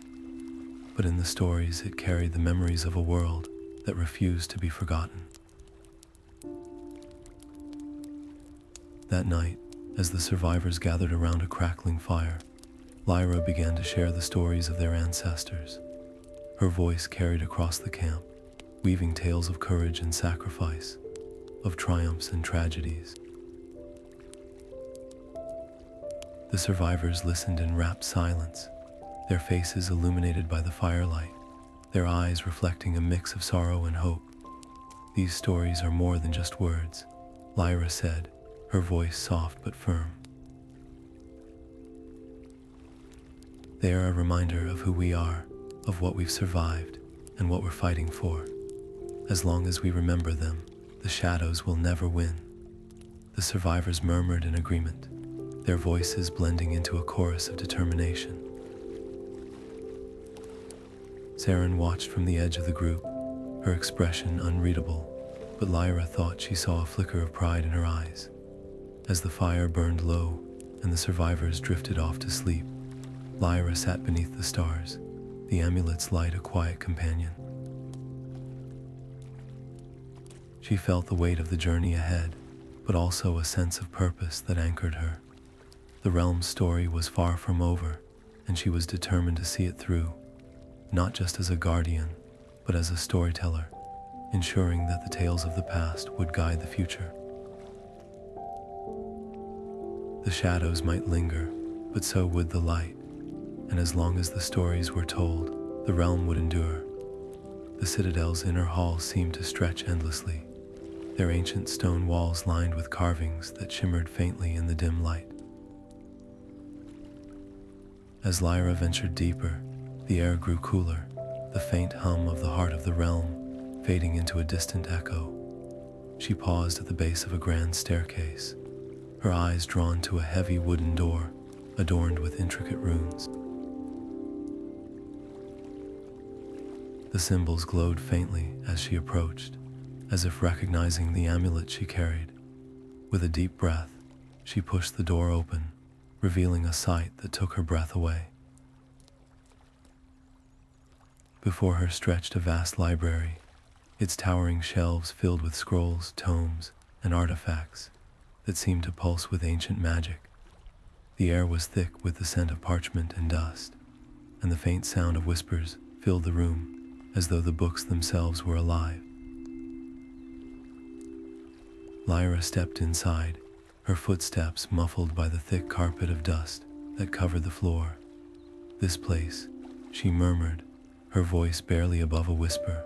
Speaker 1: but in the stories it carried, the memories of a world that refused to be forgotten. That night, as the survivors gathered around a crackling fire, Lyra began to share the stories of their ancestors. Her voice carried across the camp, weaving tales of courage and sacrifice, of triumphs and tragedies. The survivors listened in rapt silence, their faces illuminated by the firelight, their eyes reflecting a mix of sorrow and hope. "These stories are more than just words," Lyra said, her voice soft but firm. "They are a reminder of who we are, of what we've survived, and what we're fighting for. As long as we remember them, the shadows will never win." The survivors murmured in agreement, their voices blending into a chorus of determination. Seren watched from the edge of the group, her expression unreadable, but Lyra thought she saw a flicker of pride in her eyes. As the fire burned low and the survivors drifted off to sleep, Lyra sat beneath the stars, the amulet's light a quiet companion. She felt the weight of the journey ahead, but also a sense of purpose that anchored her. The realm's story was far from over, and she was determined to see it through, not just as a guardian, but as a storyteller, ensuring that the tales of the past would guide the future. The shadows might linger, but so would the light, and as long as the stories were told, the realm would endure. The citadel's inner halls seemed to stretch endlessly, their ancient stone walls lined with carvings that shimmered faintly in the dim light. As Lyra ventured deeper, the air grew cooler, the faint hum of the heart of the realm fading into a distant echo. She paused at the base of a grand staircase, her eyes drawn to a heavy wooden door adorned with intricate runes. The symbols glowed faintly as she approached, as if recognizing the amulet she carried. With a deep breath, she pushed the door open, revealing a sight that took her breath away. Before her stretched a vast library, its towering shelves filled with scrolls, tomes, and artifacts that seemed to pulse with ancient magic. The air was thick with the scent of parchment and dust, and the faint sound of whispers filled the room as though the books themselves were alive. Lyra stepped inside, her footsteps muffled by the thick carpet of dust that covered the floor. "This place," she murmured, her voice barely above a whisper.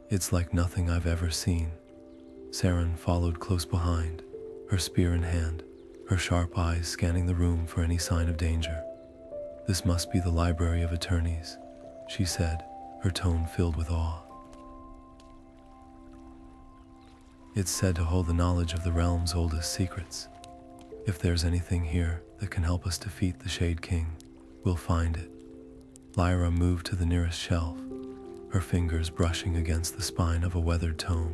Speaker 1: "It's like nothing I've ever seen." Seren followed close behind, her spear in hand, her sharp eyes scanning the room for any sign of danger. "This must be the Library of Attorneys," she said, her tone filled with awe. "It's said to hold the knowledge of the realm's oldest secrets. If there's anything here that can help us defeat the Shade King, we'll find it." Lyra moved to the nearest shelf, her fingers brushing against the spine of a weathered tome.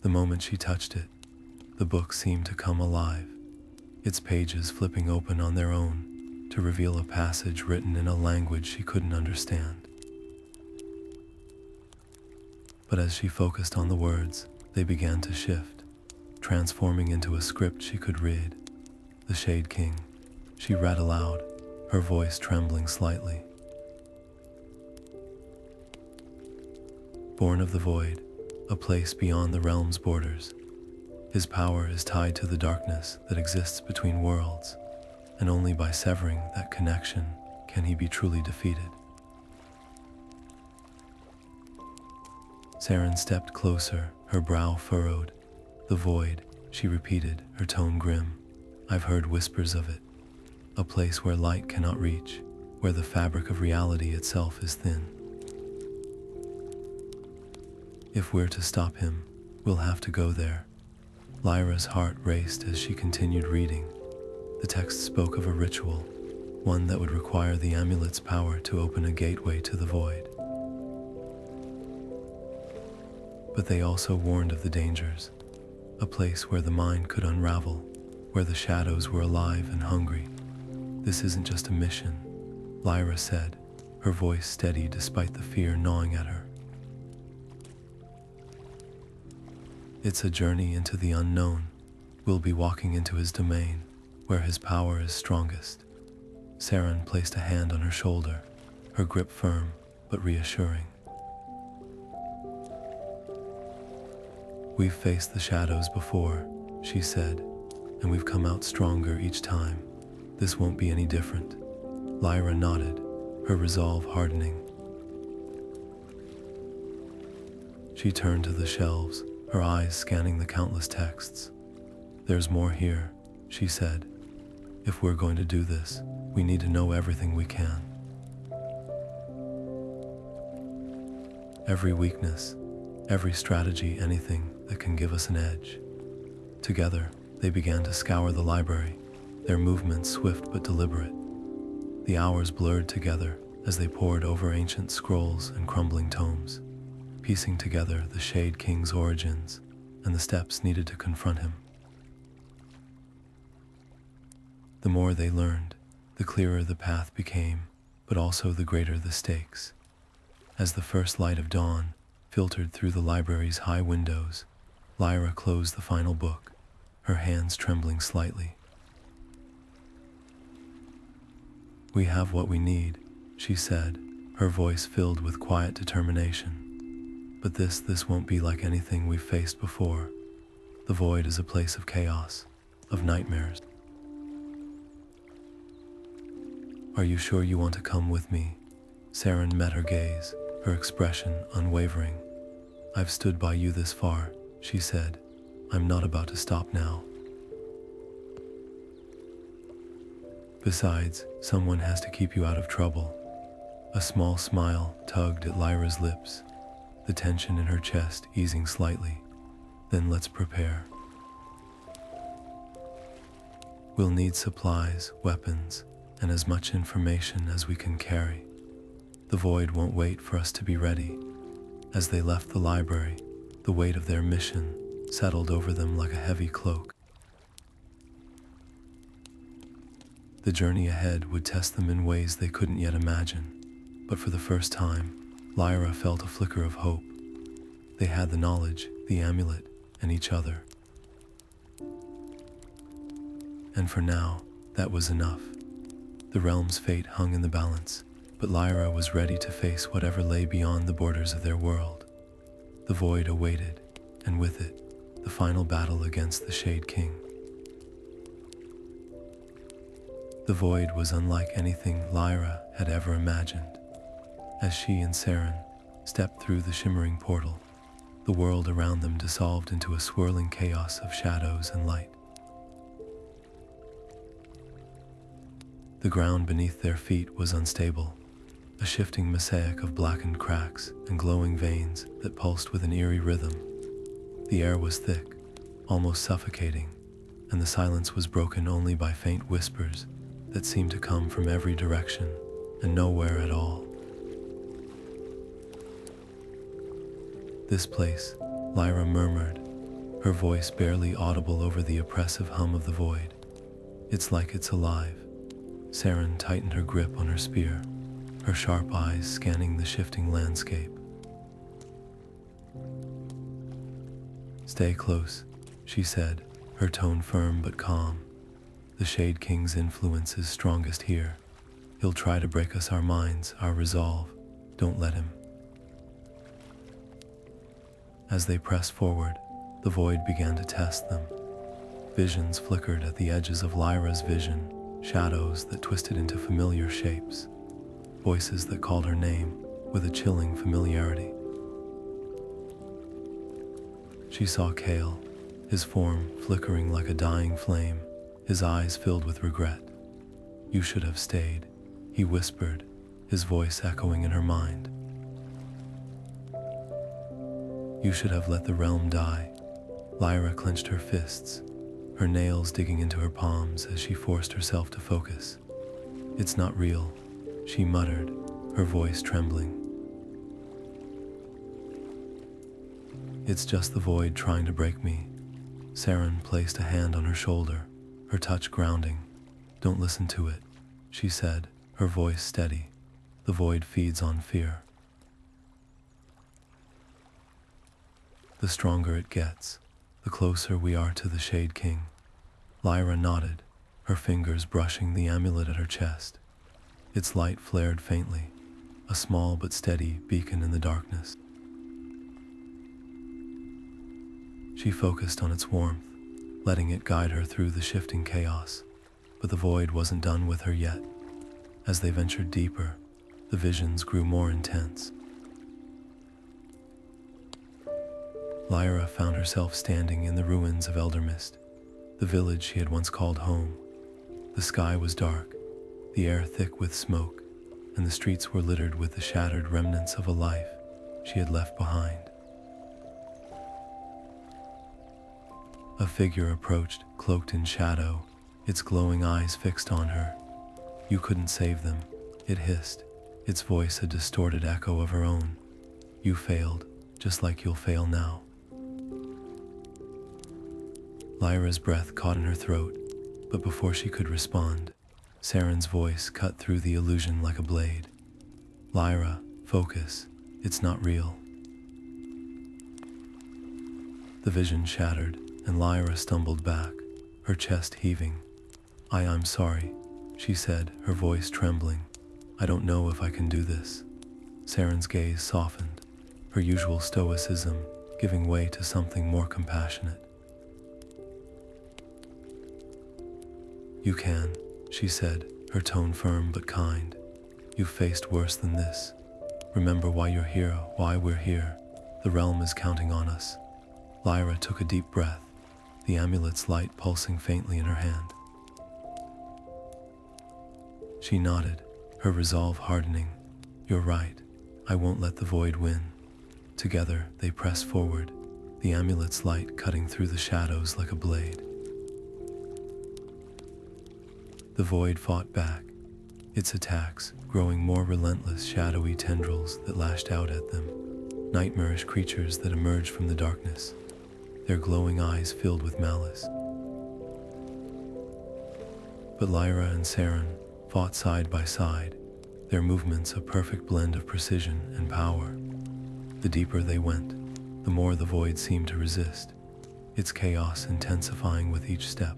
Speaker 1: The moment she touched it, the book seemed to come alive, its pages flipping open on their own to reveal a passage written in a language she couldn't understand. But as she focused on the words, they began to shift, transforming into a script she could read. "The Shade King," she read aloud, her voice trembling slightly. "Born of the void, a place beyond the realm's borders. His power is tied to the darkness that exists between worlds, and only by severing that connection can he be truly defeated." Seren stepped closer, her brow furrowed. "The void," she repeated, her tone grim. "I've heard whispers of it. A place where light cannot reach, where the fabric of reality itself is thin. If we're to stop him, we'll have to go there." Lyra's heart raced as she continued reading. The text spoke of a ritual, one that would require the amulet's power to open a gateway to the void. But they also warned of the dangers, a place where the mind could unravel, where the shadows were alive and hungry. "This isn't just a mission," Lyra said, her voice steady despite the fear gnawing at her. "It's a journey into the unknown. We'll be walking into his domain, where his power is strongest." Seren placed a hand on her shoulder, her grip firm but reassuring. "We've faced the shadows before," she said, "and we've come out stronger each time. This won't be any different." Lyra nodded, her resolve hardening. She turned to the shelves, her eyes scanning the countless texts. "There's more here," she said. "If we're going to do this, we need to know everything we can. Every weakness, every strategy, anything that can give us an edge." Together, they began to scour the library, their movements swift but deliberate. The hours blurred together as they pored over ancient scrolls and crumbling tomes, piecing together the Shade King's origins and the steps needed to confront him. The more they learned, the clearer the path became, but also the greater the stakes. As the first light of dawn filtered through the library's high windows, Lyra closed the final book, her hands trembling slightly. "We have what we need," she said, her voice filled with quiet determination. "But this won't be like anything we've faced before. The void is a place of chaos, of nightmares. Are you sure you want to come with me?" Seren met her gaze, her expression unwavering. "I've stood by you this far," she said. "I'm not about to stop now. Besides, someone has to keep you out of trouble." A small smile tugged at Lyra's lips, the tension in her chest easing slightly. "Then let's prepare. We'll need supplies, weapons, and as much information as we can carry. The void won't wait for us to be ready." As they left the library, the weight of their mission settled over them like a heavy cloak. The journey ahead would test them in ways they couldn't yet imagine, but for the first time, Lyra felt a flicker of hope. They had the knowledge, the amulet, and each other. And for now, that was enough. The realm's fate hung in the balance, but Lyra was ready to face whatever lay beyond the borders of their world. The void awaited, and with it, the final battle against the Shade King. The void was unlike anything Lyra had ever imagined. As she and Seren stepped through the shimmering portal, the world around them dissolved into a swirling chaos of shadows and light. The ground beneath their feet was unstable, a shifting mosaic of blackened cracks and glowing veins that pulsed with an eerie rhythm. The air was thick, almost suffocating, and the silence was broken only by faint whispers that seemed to come from every direction and nowhere at all. "This place," Lyra murmured, her voice barely audible over the oppressive hum of the void. "It's like it's alive." Seren tightened her grip on her spear, her sharp eyes scanning the shifting landscape. "Stay close," she said, her tone firm but calm. "The Shade King's influence is strongest here. He'll try to break us our minds, our resolve. Don't let him." As they pressed forward, the void began to test them. Visions flickered at the edges of Lyra's vision, shadows that twisted into familiar shapes, voices that called her name with a chilling familiarity. She saw Kael, his form flickering like a dying flame, his eyes filled with regret. "You should have stayed," he whispered, his voice echoing in her mind. "You should have let the realm die." Lyra clenched her fists, her nails digging into her palms as she forced herself to focus. "It's not real," she muttered, her voice trembling. "It's just the void trying to break me." Seren placed a hand on her shoulder, her touch grounding. "Don't listen to it," she said, her voice steady. "The void feeds on fear. The stronger it gets, the closer we are to the Shade King." Lyra nodded, her fingers brushing the amulet at her chest. Its light flared faintly, a small but steady beacon in the darkness. She focused on its warmth, letting it guide her through the shifting chaos, but the void wasn't done with her yet. As they ventured deeper, the visions grew more intense. Lyra found herself standing in the ruins of Eldermist, the village she had once called home. The sky was dark, the air thick with smoke, and the streets were littered with the shattered remnants of a life she had left behind. A figure approached, cloaked in shadow, its glowing eyes fixed on her. "You couldn't save them," it hissed, its voice a distorted echo of her own. "You failed, just like you'll fail now." Lyra's breath caught in her throat, but before she could respond, Seren's voice cut through the illusion like a blade. "Lyra, focus. It's not real." The vision shattered, and Lyra stumbled back, her chest heaving. I'm sorry," she said, her voice trembling. "I don't know if I can do this." Seren's gaze softened, her usual stoicism giving way to something more compassionate. "You can," she said, her tone firm but kind. "You've faced worse than this. Remember why you're here, why we're here. The realm is counting on us." Lyra took a deep breath, the amulet's light pulsing faintly in her hand. She nodded, her resolve hardening. "You're right. I won't let the void win." Together, they pressed forward, the amulet's light cutting through the shadows like a blade. The void fought back, its attacks growing more relentless, shadowy tendrils that lashed out at them, nightmarish creatures that emerged from the darkness. their glowing eyes filled with malice. But Lyra and Seren fought side by side, their movements a perfect blend of precision and power. The deeper they went, the more the void seemed to resist, its chaos intensifying with each step.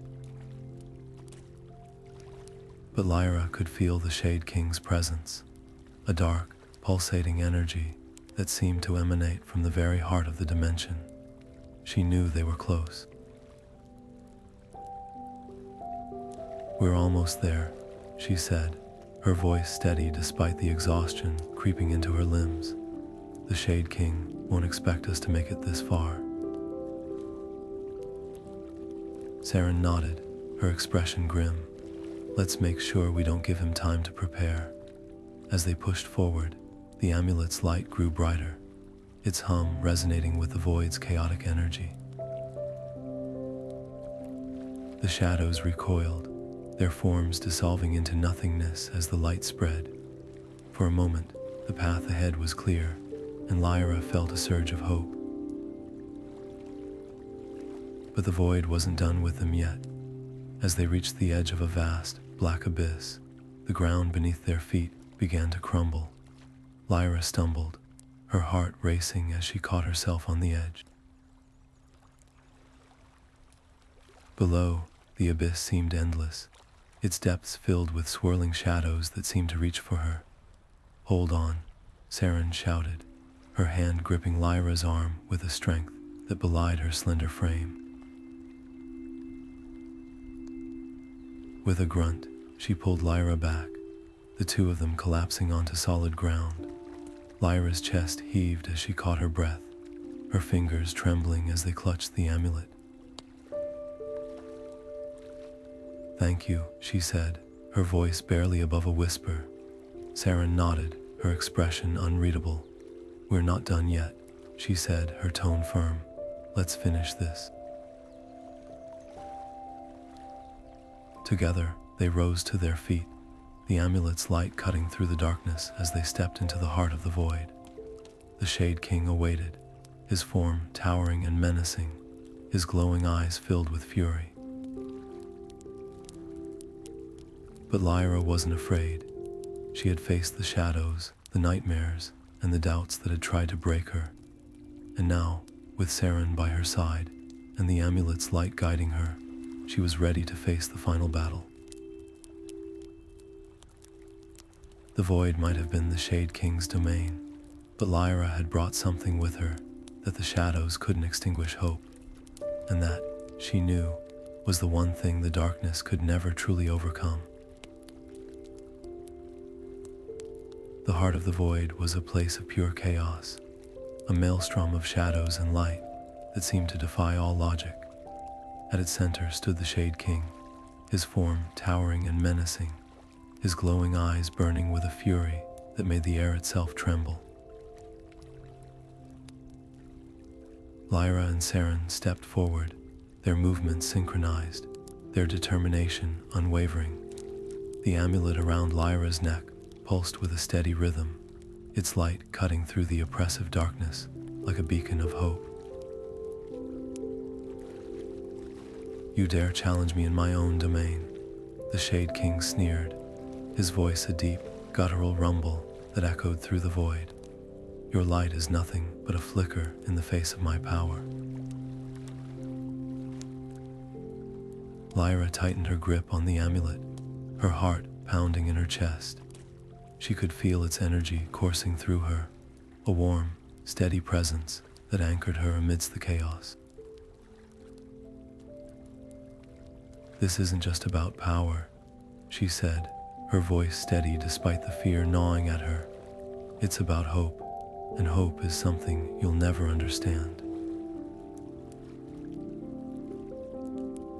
Speaker 1: But Lyra could feel the Shade King's presence, a dark, pulsating energy that seemed to emanate from the very heart of the dimension. She knew they were close. "We're almost there," she said, her voice steady despite the exhaustion creeping into her limbs. "The Shade King won't expect us to make it this far." Seren nodded, her expression grim. "Let's make sure we don't give him time to prepare." As they pushed forward, the amulet's light grew brighter, its hum resonating with the void's chaotic energy. The shadows recoiled, their forms dissolving into nothingness as the light spread. For a moment, the path ahead was clear, and Lyra felt a surge of hope. But the void wasn't done with them yet. As they reached the edge of a vast, black abyss, the ground beneath their feet began to crumble. Lyra stumbled, her heart racing as she caught herself on the edge. Below, the abyss seemed endless, its depths filled with swirling shadows that seemed to reach for her. "Hold on," Seren shouted, her hand gripping Lyra's arm with a strength that belied her slender frame. With a grunt, she pulled Lyra back, the two of them collapsing onto solid ground. Lyra's chest heaved as she caught her breath, her fingers trembling as they clutched the amulet. "Thank you," she said, her voice barely above a whisper. Seren nodded, her expression unreadable. "We're not done yet," she said, her tone firm. "Let's finish this." Together, they rose to their feet, the amulet's light cutting through the darkness as they stepped into the heart of the void. The Shade King awaited, his form towering and menacing, his glowing eyes filled with fury. But Lyra wasn't afraid. She had faced the shadows, the nightmares, and the doubts that had tried to break her. And now, with Seren by her side, and the amulet's light guiding her, she was ready to face the final battle. The void might have been the Shade King's domain, but Lyra had brought something with her that the shadows couldn't extinguish: hope. And that, she knew, was the one thing the darkness could never truly overcome. The heart of the void was a place of pure chaos, a maelstrom of shadows and light that seemed to defy all logic. At its center stood the Shade King, his form towering and menacing, his glowing eyes burning with a fury that made the air itself tremble. Lyra and Seren stepped forward, their movements synchronized, their determination unwavering. The amulet around Lyra's neck pulsed with a steady rhythm, its light cutting through the oppressive darkness like a beacon of hope. "You dare challenge me in my own domain," the Shade King sneered, his voice a deep, guttural rumble that echoed through the void. "Your light is nothing but a flicker in the face of my power." Lyra tightened her grip on the amulet, her heart pounding in her chest. She could feel its energy coursing through her, a warm, steady presence that anchored her amidst the chaos. "This isn't just about power," she said, her voice steady despite the fear gnawing at her. "It's about hope, and hope is something you'll never understand."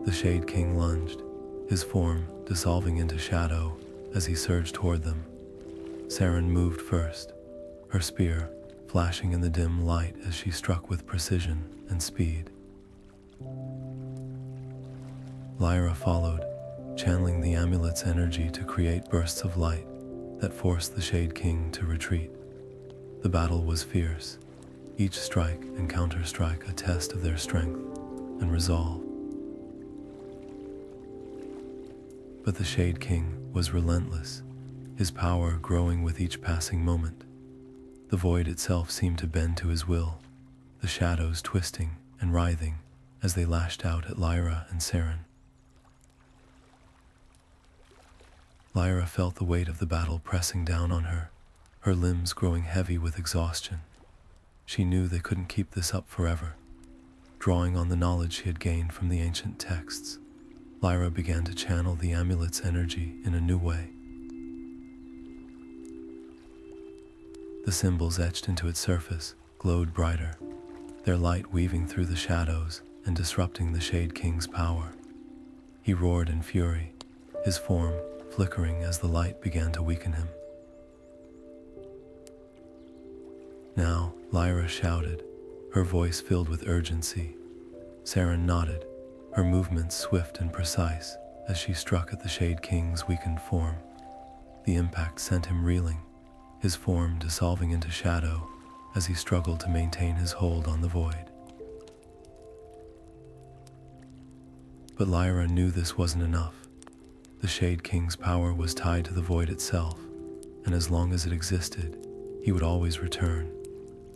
Speaker 1: The Shade King lunged, his form dissolving into shadow as he surged toward them. Seren moved first, her spear flashing in the dim light as she struck with precision and speed. Lyra followed, channeling the amulet's energy to create bursts of light that forced the Shade King to retreat. The battle was fierce, each strike and counter-strike a test of their strength. and resolve. But the Shade King was relentless, his power growing with each passing moment. The void itself seemed to bend to his will, the shadows twisting and writhing as they lashed out at Lyra and Seren. Lyra felt the weight of the battle pressing down on her, her limbs growing heavy with exhaustion. She knew they couldn't keep this up forever. Drawing on the knowledge she had gained from the ancient texts, Lyra began to channel the amulet's energy in a new way. The symbols etched into its surface glowed brighter, their light weaving through the shadows and disrupting the Shade King's power. He roared in fury, his form flickering as the light began to weaken him. Now, Lyra shouted, her voice filled with urgency. Seren nodded, her movements swift and precise as she struck at the Shade King's weakened form. The impact sent him reeling, his form dissolving into shadow as he struggled to maintain his hold on the void. But Lyra knew this wasn't enough. The Shade King's power was tied to the void itself, and as long as it existed, he would always return.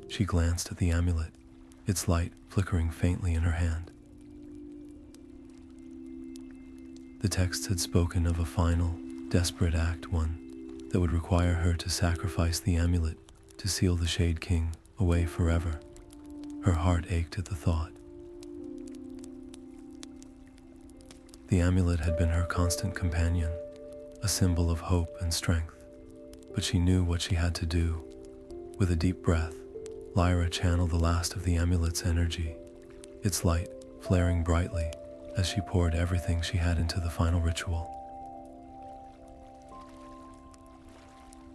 Speaker 1: She glanced at the amulet, its light flickering faintly in her hand. The texts had spoken of a final, desperate act, one that would require her to sacrifice the amulet to seal the Shade King away forever. Her heart ached at the thought. The amulet had been her constant companion, a symbol of hope and strength, but she knew what she had to do. With a deep breath, Lyra channeled the last of the amulet's energy, its light flaring brightly as she poured everything she had into the final ritual.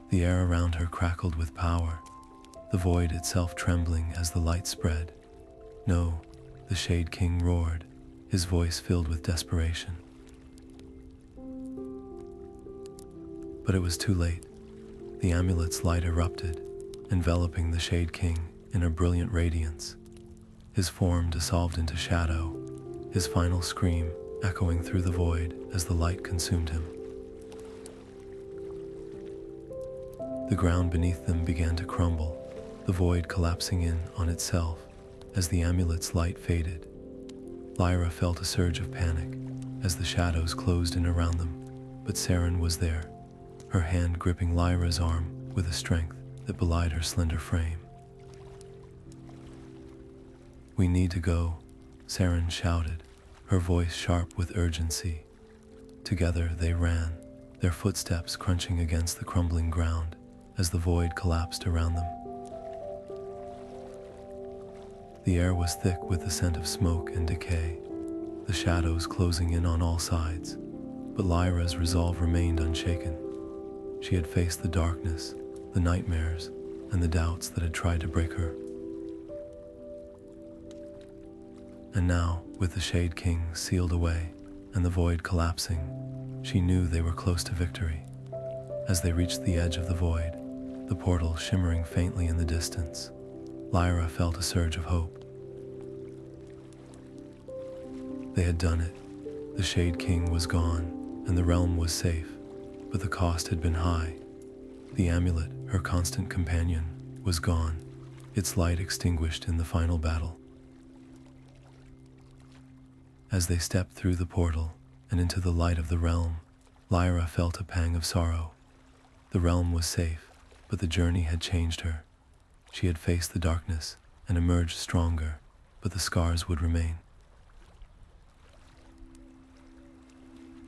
Speaker 1: The air around her crackled with power, the void itself trembling as the light spread. No, the Shade King roared, his voice filled with desperation. But it was too late. The amulet's light erupted, enveloping the Shade King in a brilliant radiance. His form dissolved into shadow, his final scream echoing through the void as the light consumed him. The ground beneath them began to crumble, the void collapsing in on itself as the amulet's light faded. Lyra felt a surge of panic as the shadows closed in around them, but Seren was there, her hand gripping Lyra's arm with a strength that belied her slender frame. "We need to go," Seren shouted, her voice sharp with urgency. Together they ran, their footsteps crunching against the crumbling ground as the void collapsed around them. The air was thick with the scent of smoke and decay, the shadows closing in on all sides, but Lyra's resolve remained unshaken. She had faced the darkness, the nightmares, and the doubts that had tried to break her. And now, with the Shade King sealed away and the void collapsing, she knew they were close to victory. As they reached the edge of the void, the portal shimmering faintly in the distance, Lyra felt a surge of hope. They had done it. The Shade King was gone, and the realm was safe, but the cost had been high. The amulet, her constant companion, was gone, its light extinguished in the final battle. As they stepped through the portal and into the light of the realm, Lyra felt a pang of sorrow. The realm was safe, but the journey had changed her. She had faced the darkness and emerged stronger, but the scars would remain.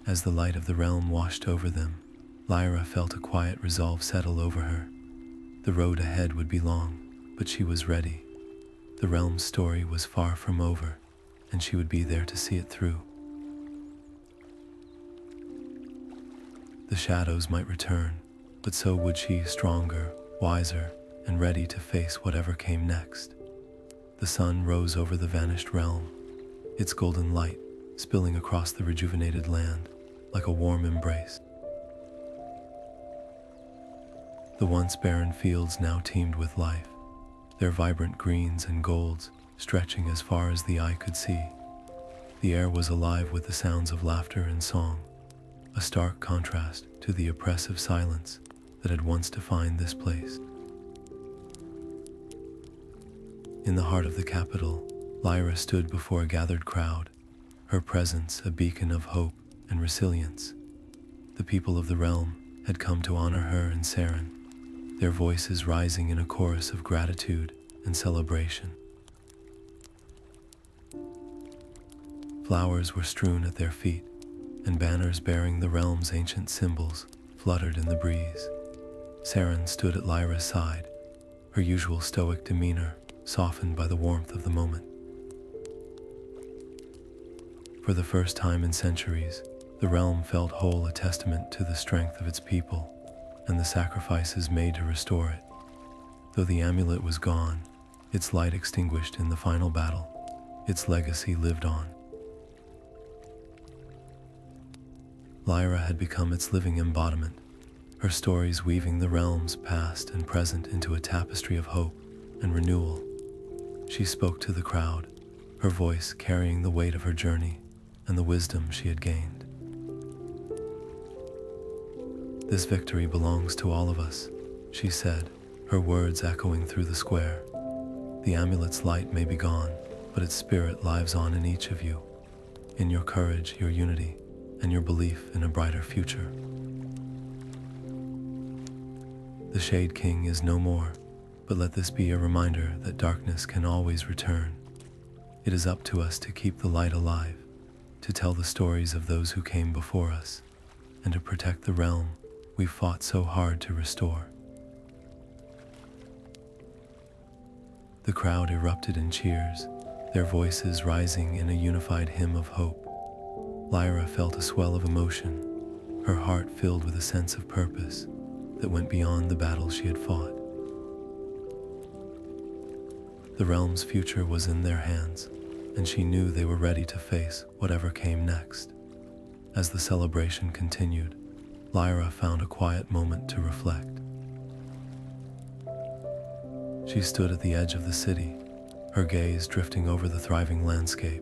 Speaker 1: As the light of the realm washed over them, Lyra felt a quiet resolve settle over her. The road ahead would be long, but she was ready. The realm's story was far from over, and she would be there to see it through. The shadows might return, but so would she, stronger, wiser, and ready to face whatever came next. The sun rose over the vanished realm, its golden light spilling across the rejuvenated land like a warm embrace. The once barren fields now teemed with life, their vibrant greens and golds stretching as far as the eye could see. The air was alive with the sounds of laughter and song, a stark contrast to the oppressive silence that had once defined this place. In the heart of the capital, Lyra stood before a gathered crowd, her presence a beacon of hope and resilience. The people of the realm had come to honor her and Seren, their voices rising in a chorus of gratitude and celebration. Flowers were strewn at their feet, and banners bearing the realm's ancient symbols fluttered in the breeze. Seren stood at Lyra's side, her usual stoic demeanor softened by the warmth of the moment. For the first time in centuries, the realm felt whole, a testament to the strength of its people and the sacrifices made to restore it. Though the amulet was gone, its light extinguished in the final battle, its legacy lived on. Lyra had become its living embodiment, her stories weaving the realm's past and present into a tapestry of hope and renewal. She spoke to the crowd, her voice carrying the weight of her journey and the wisdom she had gained. "This victory belongs to all of us," she said, her words echoing through the square. "The amulet's light may be gone, but its spirit lives on in each of you, in your courage, your unity, and your belief in a brighter future. The Shade King is no more, but let this be a reminder that darkness can always return. It is up to us to keep the light alive, to tell the stories of those who came before us, and to protect the realm we've fought so hard to restore." The crowd erupted in cheers, their voices rising in a unified hymn of hope. Lyra felt a swell of emotion, her heart filled with a sense of purpose that went beyond the battle she had fought. The realm's future was in their hands, and she knew they were ready to face whatever came next. As the celebration continued, Lyra found a quiet moment to reflect. She stood at the edge of the city, her gaze drifting over the thriving landscape.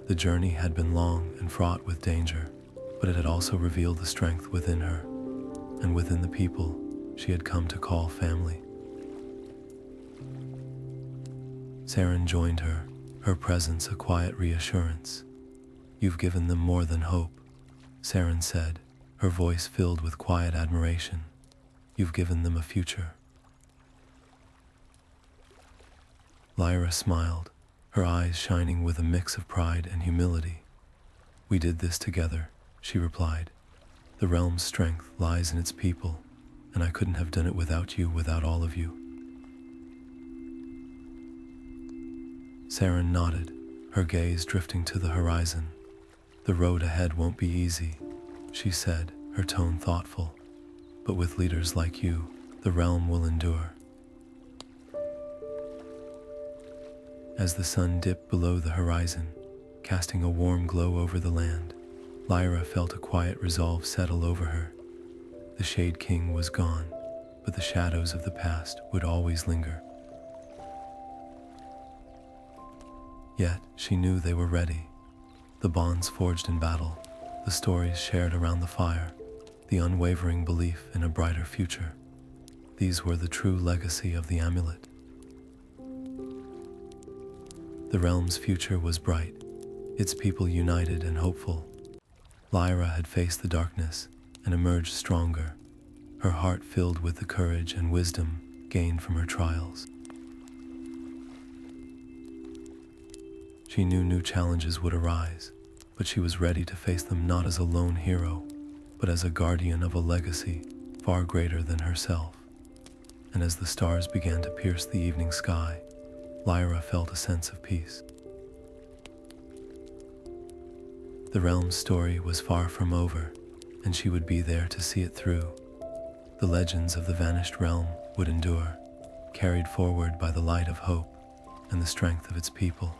Speaker 1: The journey had been long and fraught with danger, but it had also revealed the strength within her, and within the people she had come to call family. Seren joined her, her presence a quiet reassurance. "You've given them more than hope," Seren said, her voice filled with quiet admiration. "You've given them a future." Lyra smiled, her eyes shining with a mix of pride and humility. "We did this together," she replied. "The realm's strength lies in its people, and I couldn't have done it without you, without all of you." Seren nodded, her gaze drifting to the horizon. "The road ahead won't be easy," she said, her tone thoughtful. "But with leaders like you, the realm will endure." As the sun dipped below the horizon, casting a warm glow over the land, Lyra felt a quiet resolve settle over her. The Shade King was gone, but the shadows of the past would always linger. Yet she knew they were ready. The bonds forged in battle, the stories shared around the fire, the unwavering belief in a brighter future. These were the true legacy of the amulet. The realm's future was bright, its people united and hopeful. Lyra had faced the darkness and emerged stronger, her heart filled with the courage and wisdom gained from her trials. She knew new challenges would arise, but she was ready to face them not as a lone hero, but as a guardian of a legacy far greater than herself. And as the stars began to pierce the evening sky, Lyra felt a sense of peace. The realm's story was far from over, and she would be there to see it through. The legends of the vanished realm would endure, carried forward by the light of hope and the strength of its people.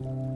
Speaker 1: you.